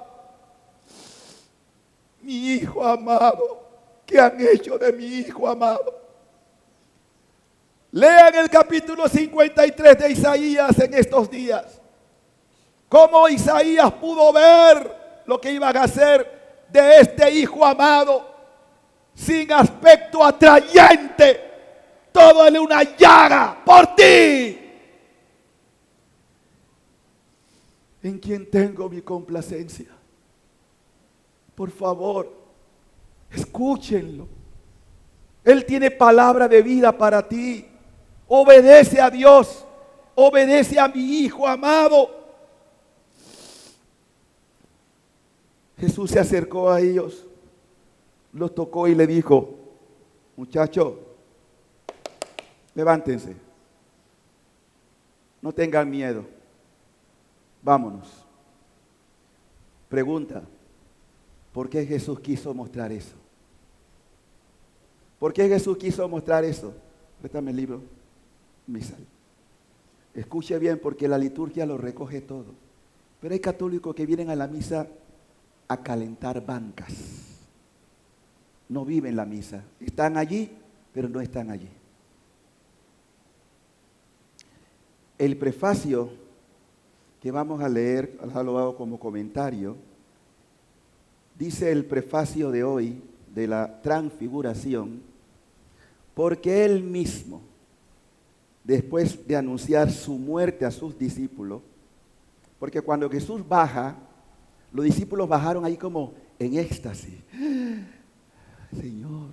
Mi Hijo amado, ¿qué han hecho de mi Hijo amado? Lean el capítulo 53 de Isaías en estos días. Cómo Isaías pudo ver lo que iban a hacer de este Hijo amado, sin aspecto atrayente, todo en una llaga por ti, en quien tengo mi complacencia. Por favor, escúchenlo. Él tiene palabra de vida para ti. Obedece a Dios, obedece a mi Hijo amado. Jesús se acercó a ellos, los tocó y le dijo: muchachos, levántense, no tengan miedo, vámonos. Pregunta: ¿por qué Jesús quiso mostrar eso? ¿Por qué Jesús quiso mostrar eso? Préstame el libro, misal. Escuche bien, porque la liturgia lo recoge todo. Pero hay católicos que vienen a la misa a calentar bancas. No viven la misa. Están allí, pero no están allí. El prefacio que vamos a leer, lo hago como comentario, dice el prefacio de hoy, de la transfiguración: porque Él mismo, después de anunciar su muerte a sus discípulos, porque cuando Jesús baja, los discípulos bajaron ahí como en éxtasis. Señor,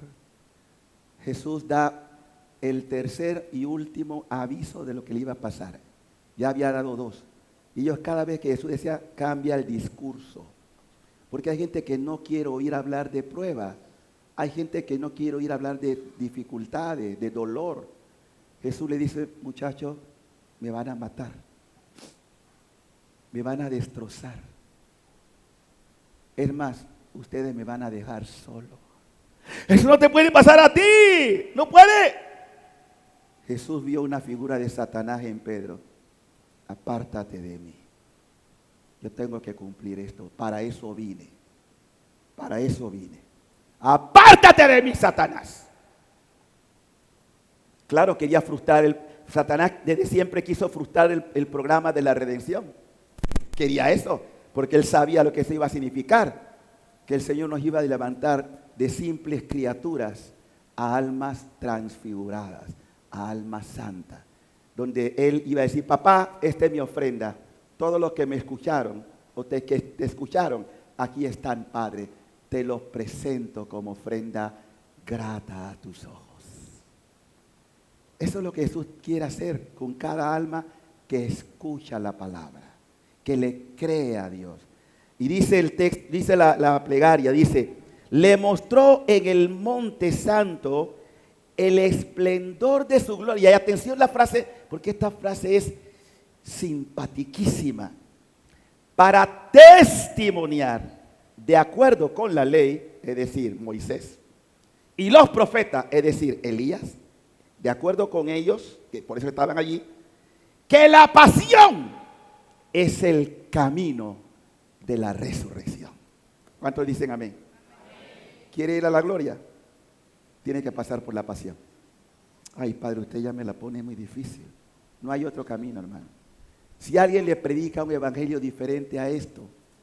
Jesús da el tercer y último aviso de lo que le iba a pasar. Ya había dado dos. Y ellos, cada vez que Jesús decía, cambia el discurso. Porque hay gente que no quiere oír hablar de prueba. Hay gente que no quiere oír hablar de dificultades, de dolor. Jesús le dice: muchachos, me van a matar. Me van a destrozar. Es más, ustedes me van a dejar solo. Eso no te puede pasar a ti. No puede. Jesús vio una figura de Satanás en Pedro. Apártate de mí. Yo tengo que cumplir esto. Para eso vine. Para eso vine. Apártate de mí, Satanás. Claro, quería frustrar Satanás desde siempre quiso frustrar el programa de la redención. Quería eso, porque él sabía lo que eso iba a significar. Que el Señor nos iba a levantar de simples criaturas a almas transfiguradas, a almas santas. Donde Él iba a decir: papá, esta es mi ofrenda. Todos los que me escucharon, que te escucharon, aquí están, Padre. Te los presento como ofrenda grata a tus ojos. Eso es lo que Jesús quiere hacer con cada alma que escucha la palabra, que le cree a Dios. Y dice el texto, dice la plegaria, dice: le mostró en el monte santo el esplendor de su gloria. Y atención la frase, porque esta frase es simpaticísima. Para testimoniar, de acuerdo con la ley, es decir, Moisés, y los profetas, es decir, Elías, de acuerdo con ellos, que por eso estaban allí, que la pasión es el camino de la resurrección. ¿Cuántos dicen amén? ¿Quiere ir a la gloria? Tiene que pasar por la pasión. Ay, Padre, usted ya me la pone muy difícil. No hay otro camino, hermano. Si alguien le predica un evangelio diferente a esto,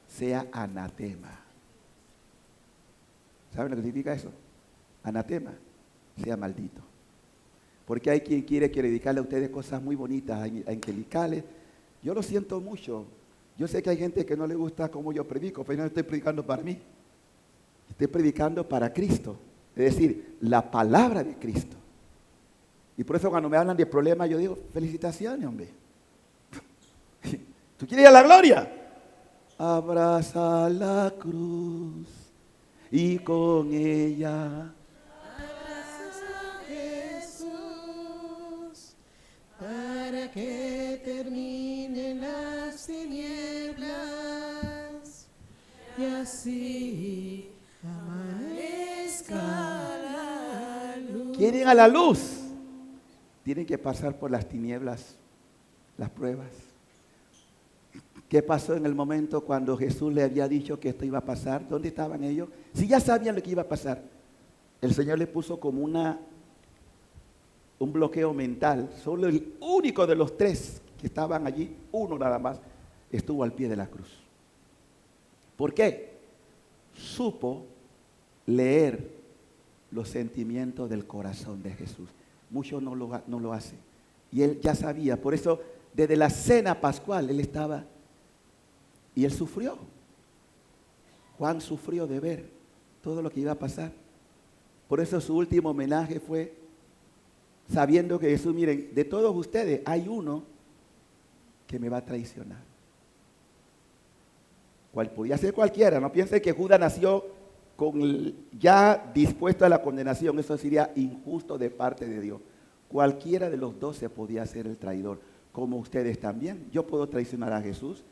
sea anatema. ¿Saben lo que significa eso? Anatema, sea maldito. Porque hay quien quiere predicarle a ustedes cosas muy bonitas, angelicales. Yo lo siento mucho. Yo sé que hay gente que no le gusta cómo yo predico, pero no estoy predicando para mí. Estoy predicando para Cristo. Es decir, la palabra de Cristo. Y por eso cuando me hablan de problemas, yo digo, felicitaciones, hombre. ¿Tú quieres ir a la gloria? Abraza la cruz y con ella para que terminen las tinieblas y así amanezca la luz. quieren a la luz, tienen que pasar por las tinieblas, las pruebas. ¿Qué pasó en el momento cuando Jesús le había dicho que esto iba a pasar? ¿Dónde estaban ellos? Si ya sabían lo que iba a pasar, el Señor le puso como un bloqueo mental. Solo el único de los tres que estaban allí, uno nada más, estuvo al pie de la cruz. ¿Por qué? Supo leer los sentimientos del corazón de Jesús. Muchos no lo hacen. Y él ya sabía. Por eso, desde la cena pascual, él estaba y él sufrió. Juan sufrió de ver todo lo que iba a pasar. Por eso su último homenaje fue sabiendo que Jesús, miren, de todos ustedes hay uno que me va a traicionar. Podía ser cualquiera, no piensen que Judas nació ya dispuesto a la condenación. Eso sería injusto de parte de Dios. Cualquiera de los 12 podía ser el traidor, como ustedes también. Yo puedo traicionar a Jesús.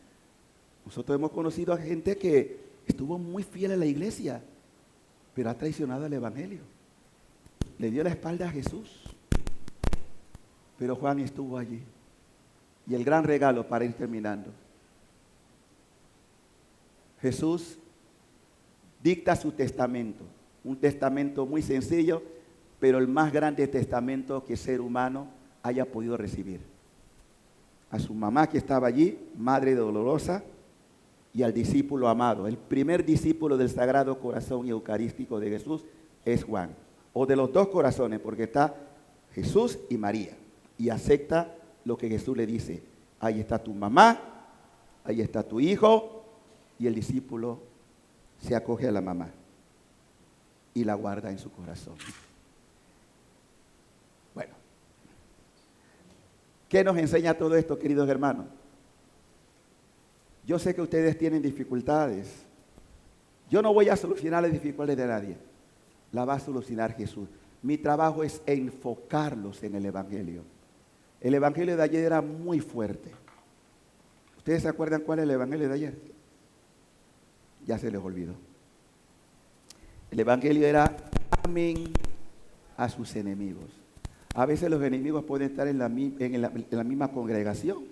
Nosotros hemos conocido a gente que estuvo muy fiel a la iglesia, pero ha traicionado el evangelio. Le dio la espalda a Jesús. Pero Juan estuvo allí. Y el gran regalo para ir terminando. Jesús dicta su testamento. Un testamento muy sencillo, pero el más grande testamento que ser humano haya podido recibir. A su mamá que estaba allí, madre dolorosa, y al discípulo amado. El primer discípulo del Sagrado Corazón Eucarístico de Jesús es Juan. O de los dos corazones, porque está Jesús y María. Y acepta lo que Jesús le dice. Ahí está tu mamá, ahí está tu hijo, y el discípulo se acoge a la mamá y la guarda en su corazón. Bueno, ¿qué nos enseña todo esto, queridos hermanos? Yo sé que ustedes tienen dificultades. Yo no voy a solucionar las dificultades de nadie. La va a solucionar Jesús. Mi trabajo es enfocarlos en el evangelio. El evangelio de ayer era muy fuerte. ¿Ustedes se acuerdan cuál es el evangelio de ayer? Ya se les olvidó. El evangelio era amen a sus enemigos. A veces los enemigos pueden estar en la misma congregación.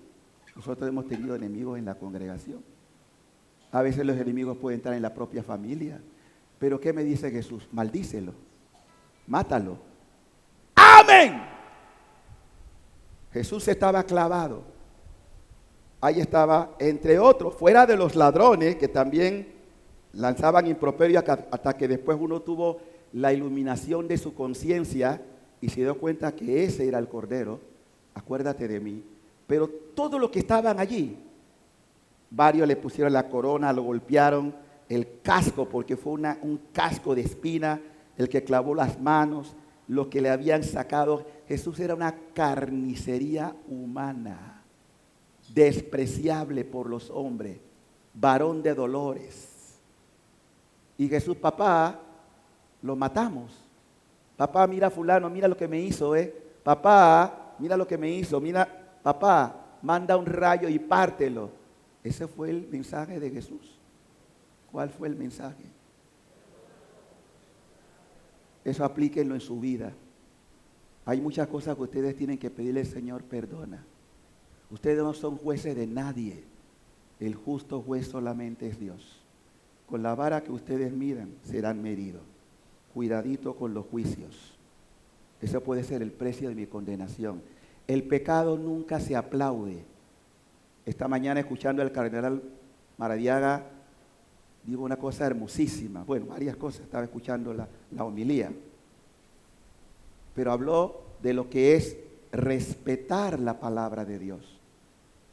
Nosotros hemos tenido enemigos en la congregación. A veces los enemigos pueden estar en la propia familia. Pero ¿qué me dice Jesús? Maldícelo. Mátalo. ¡Amén! Jesús estaba clavado. Ahí estaba, entre otros, fuera de los ladrones que también lanzaban improperios hasta que después uno tuvo la iluminación de su conciencia y se dio cuenta que ese era el Cordero. Acuérdate de mí. Pero todos los que estaban allí, varios le pusieron la corona, lo golpearon, el casco, porque fue un casco de espina, el que clavó las manos, los que le habían sacado. Jesús era una carnicería humana, despreciable por los hombres, varón de dolores. Y Jesús, papá, lo matamos. Papá, mira fulano, mira lo que me hizo, Papá, mira lo que me hizo, mira, papá, manda un rayo y pártelo. Ese fue el mensaje de Jesús. ¿Cuál fue el mensaje? Eso aplíquenlo en su vida. Hay muchas cosas que ustedes tienen que pedirle al Señor, perdona. Ustedes no son jueces de nadie. El justo juez solamente es Dios. Con la vara que ustedes miran, serán medidos. Cuidadito con los juicios. Eso puede ser el precio de mi condenación. El pecado nunca se aplaude. Esta mañana, escuchando al cardenal Maradiaga, digo una cosa hermosísima. Bueno, varias cosas. Estaba escuchando la homilía. Pero habló de lo que es respetar la palabra de Dios.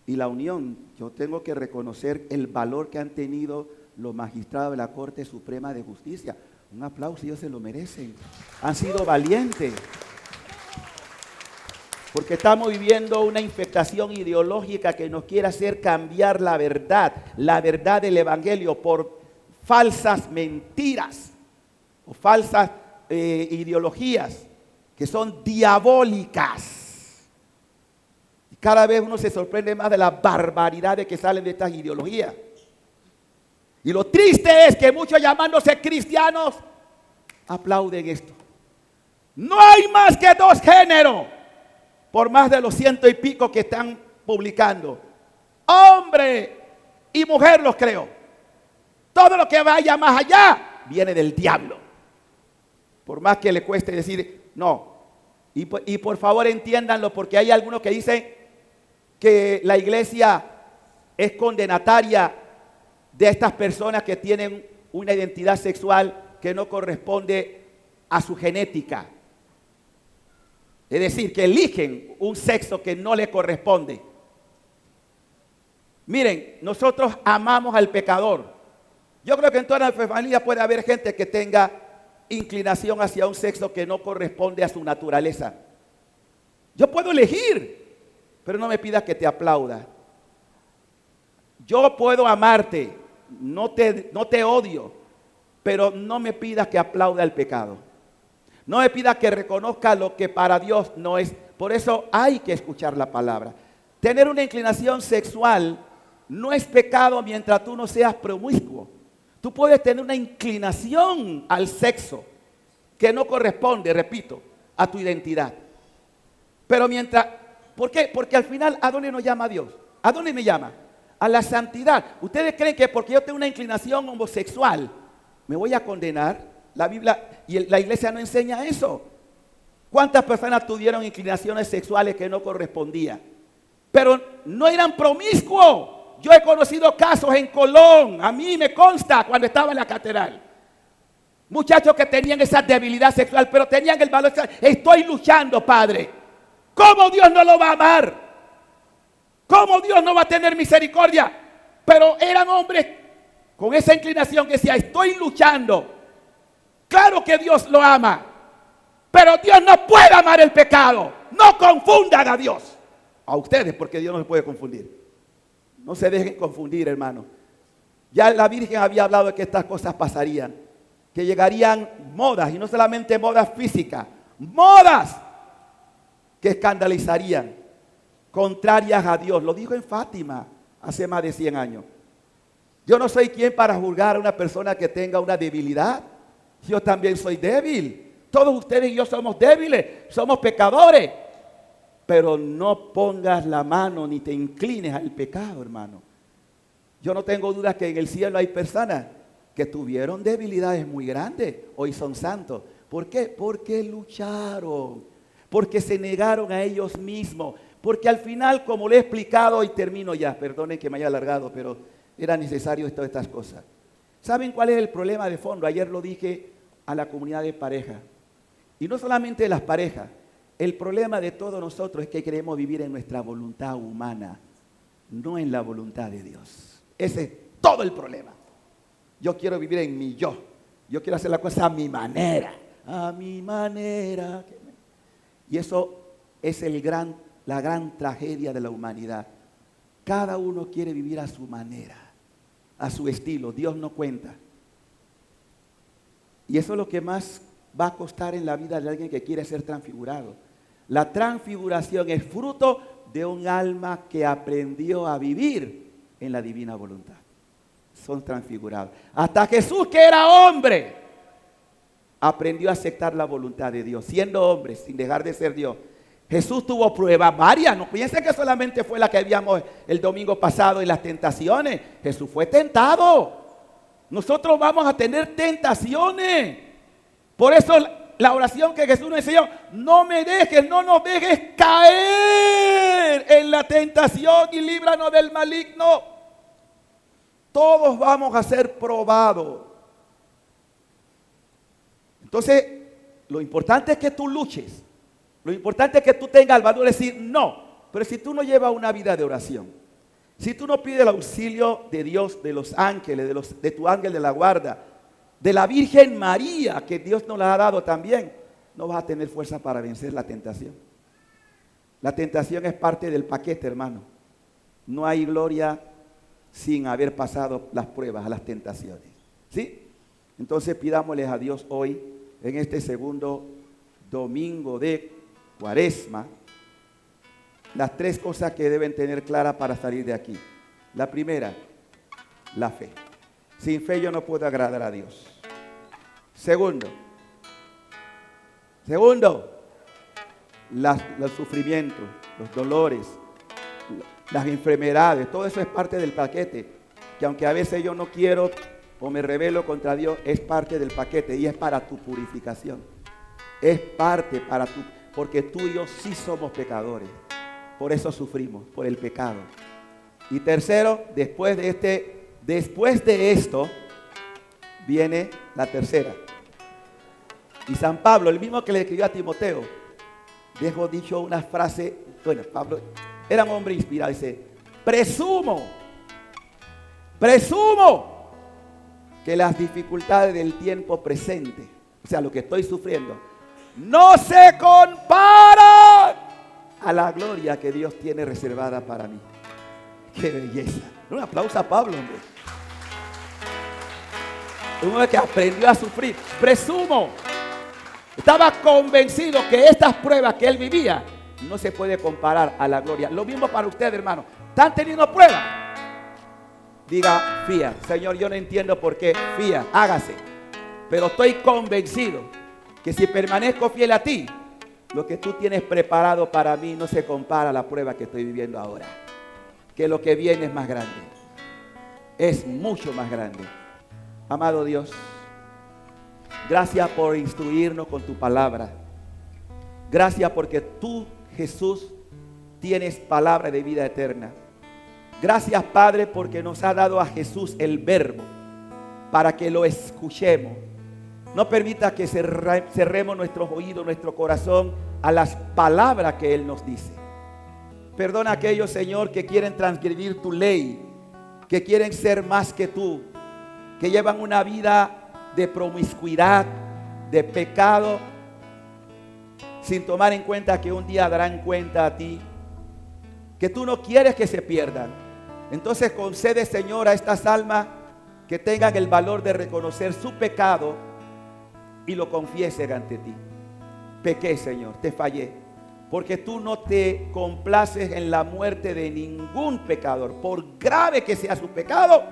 Y la unión, yo tengo que reconocer el valor que han tenido los magistrados de la Corte Suprema de Justicia. Un aplauso, ellos se lo merecen. Han sido valientes. Porque estamos viviendo una infectación ideológica que nos quiere hacer cambiar la verdad del Evangelio por falsas mentiras o falsas ideologías que son diabólicas. Y cada vez uno se sorprende más de la barbaridad de que salen de estas ideologías. Y lo triste es que muchos llamándose cristianos aplauden esto. No hay más que dos géneros, por más de los 100 y pico que están publicando. Hombre y mujer los creo. Todo lo que vaya más allá viene del diablo. Por más que le cueste decir no. Y por favor entiéndanlo, porque hay algunos que dicen que la iglesia es condenataria de estas personas que tienen una identidad sexual que no corresponde a su genética. Es decir, que eligen un sexo que no le corresponde. Miren, nosotros amamos al pecador. Yo creo que en toda la familia puede haber gente que tenga inclinación hacia un sexo que no corresponde a su naturaleza. Yo puedo elegir, pero no me pidas que te aplauda. Yo puedo amarte, no te odio, pero no me pidas que aplaude al pecado. No me pidas que reconozca lo que para Dios no es. Por eso hay que escuchar la palabra. Tener una inclinación sexual no es pecado mientras tú no seas promiscuo. Tú puedes tener una inclinación al sexo que no corresponde, repito, a tu identidad. Pero mientras, ¿por qué? Porque al final, ¿a dónde nos llama Dios? ¿A dónde me llama? A la santidad. ¿Ustedes creen que porque yo tengo una inclinación homosexual me voy a condenar? La Biblia y la iglesia no enseña eso. ¿Cuántas personas tuvieron inclinaciones sexuales que no correspondían? Pero no eran promiscuos. Yo he conocido casos en Colón, a mí me consta cuando estaba en la catedral. Muchachos que tenían esa debilidad sexual, pero tenían el valor sexual. Estoy luchando, Padre. ¿Cómo Dios no lo va a amar? ¿Cómo Dios no va a tener misericordia? Pero eran hombres con esa inclinación que decía, estoy luchando. Claro que Dios lo ama, pero Dios no puede amar el pecado. No confundan a Dios. A ustedes, porque Dios no se puede confundir. No se dejen confundir, hermano. Ya la Virgen había hablado de que estas cosas pasarían, que llegarían modas, y no solamente modas físicas, modas que escandalizarían, contrarias a Dios. Lo dijo en Fátima hace más de 100 años. Yo no soy quien para juzgar a una persona que tenga una debilidad. Yo también soy débil. Todos ustedes y yo somos débiles, somos pecadores. Pero no pongas la mano ni te inclines al pecado, hermano. Yo no tengo dudas que en el cielo hay personas que tuvieron debilidades muy grandes, hoy son santos. ¿Por qué? Porque lucharon, porque se negaron a ellos mismos, porque al final, como le he explicado, y termino ya, perdonen que me haya alargado, pero era necesario todas estas cosas. ¿Saben cuál es el problema de fondo? Ayer lo dije a la comunidad de pareja, y no solamente de las parejas. El problema de todos nosotros es que queremos vivir en nuestra voluntad humana, no en la voluntad de Dios. Ese es todo el problema. Yo quiero vivir en mi yo. Yo quiero hacer la cosa a mi manera. A mi manera. Y eso es la gran tragedia de la humanidad. Cada uno quiere vivir a su manera, a su estilo. Dios no cuenta. Y eso es lo que más va a costar en la vida de alguien que quiere ser transfigurado. La transfiguración es fruto de un alma que aprendió a vivir en la divina voluntad. Son transfigurados. Hasta Jesús, que era hombre, aprendió a aceptar la voluntad de Dios, siendo hombre, sin dejar de ser Dios. Jesús tuvo pruebas varias. No piensen que solamente fue la que vimos el domingo pasado en las tentaciones. Jesús fue tentado. Nosotros vamos a tener tentaciones. Por eso la oración que Jesús nos enseñó: no me dejes, no nos dejes caer en la tentación y líbranos del maligno. Todos vamos a ser probados. Entonces, lo importante es que tú luches. Lo importante es que tú tengas el valor de decir no. Pero si tú no llevas una vida de oración, si tú no pides el auxilio de Dios, de los ángeles, de tu ángel de la guarda, de la Virgen María, que Dios nos la ha dado también, no vas a tener fuerza para vencer la tentación. La tentación es parte del paquete, hermano. No hay gloria sin haber pasado las pruebas, las tentaciones. ¿Sí? Entonces pidámosles a Dios hoy, en este segundo domingo de Cuaresma, las 3 cosas que deben tener claras para salir de aquí. La primera, la fe. Sin fe yo no puedo agradar a Dios. Segundo, los sufrimientos, los dolores, las enfermedades, todo eso es parte del paquete, que aunque a veces yo no quiero o me rebelo contra Dios, es parte del paquete y es para tu purificación. Es parte porque tú y yo sí somos pecadores. Por eso sufrimos, por el pecado. Y tercero, después de esto, viene la tercera. Y San Pablo, el mismo que le escribió a Timoteo, dejó dicho una frase. Bueno, Pablo era un hombre inspirado. Dice: presumo que las dificultades del tiempo presente, o sea, lo que estoy sufriendo, no se comparan a la gloria que Dios tiene reservada para mí. ¡Qué belleza! Un aplauso a Pablo, hombre. Un hombre que aprendió a sufrir. Presumo. Estaba convencido que estas pruebas que él vivía no se puede comparar a la gloria. Lo mismo para ustedes, hermano. ¿Están teniendo pruebas? Diga: fía, Señor, yo no entiendo por qué. Fía, hágase. Pero estoy convencido que si permanezco fiel a ti, lo que tú tienes preparado para mí no se compara a la prueba que estoy viviendo ahora. Que lo que viene es más grande. Es mucho más grande. Amado Dios, gracias por instruirnos con tu palabra. Gracias porque tú, Jesús, tienes palabra de vida eterna. Gracias, Padre, porque nos ha dado a Jesús el verbo para que lo escuchemos. No permita que cerremos nuestros oídos, nuestro corazón a las palabras que Él nos dice. Perdona a aquellos, Señor, que quieren transgredir tu ley, que quieren ser más que tú, que llevan una vida de promiscuidad, de pecado, sin tomar en cuenta que un día darán cuenta a ti, que tú no quieres que se pierdan. Entonces concede, Señor, a estas almas que tengan el valor de reconocer su pecado y lo confiesen ante ti. Pequé, Señor, te fallé, porque tú no te complaces en la muerte de ningún pecador. Por grave que sea su pecado,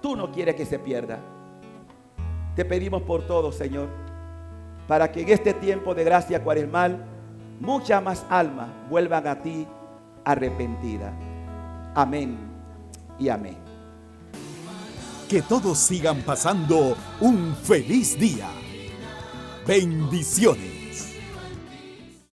tú no quieres que se pierda. Te pedimos por todo, Señor, para que en este tiempo de gracia cuaresmal muchas más almas vuelvan a ti arrepentidas. Amén y amén. Que todos sigan pasando un feliz día. Bendiciones.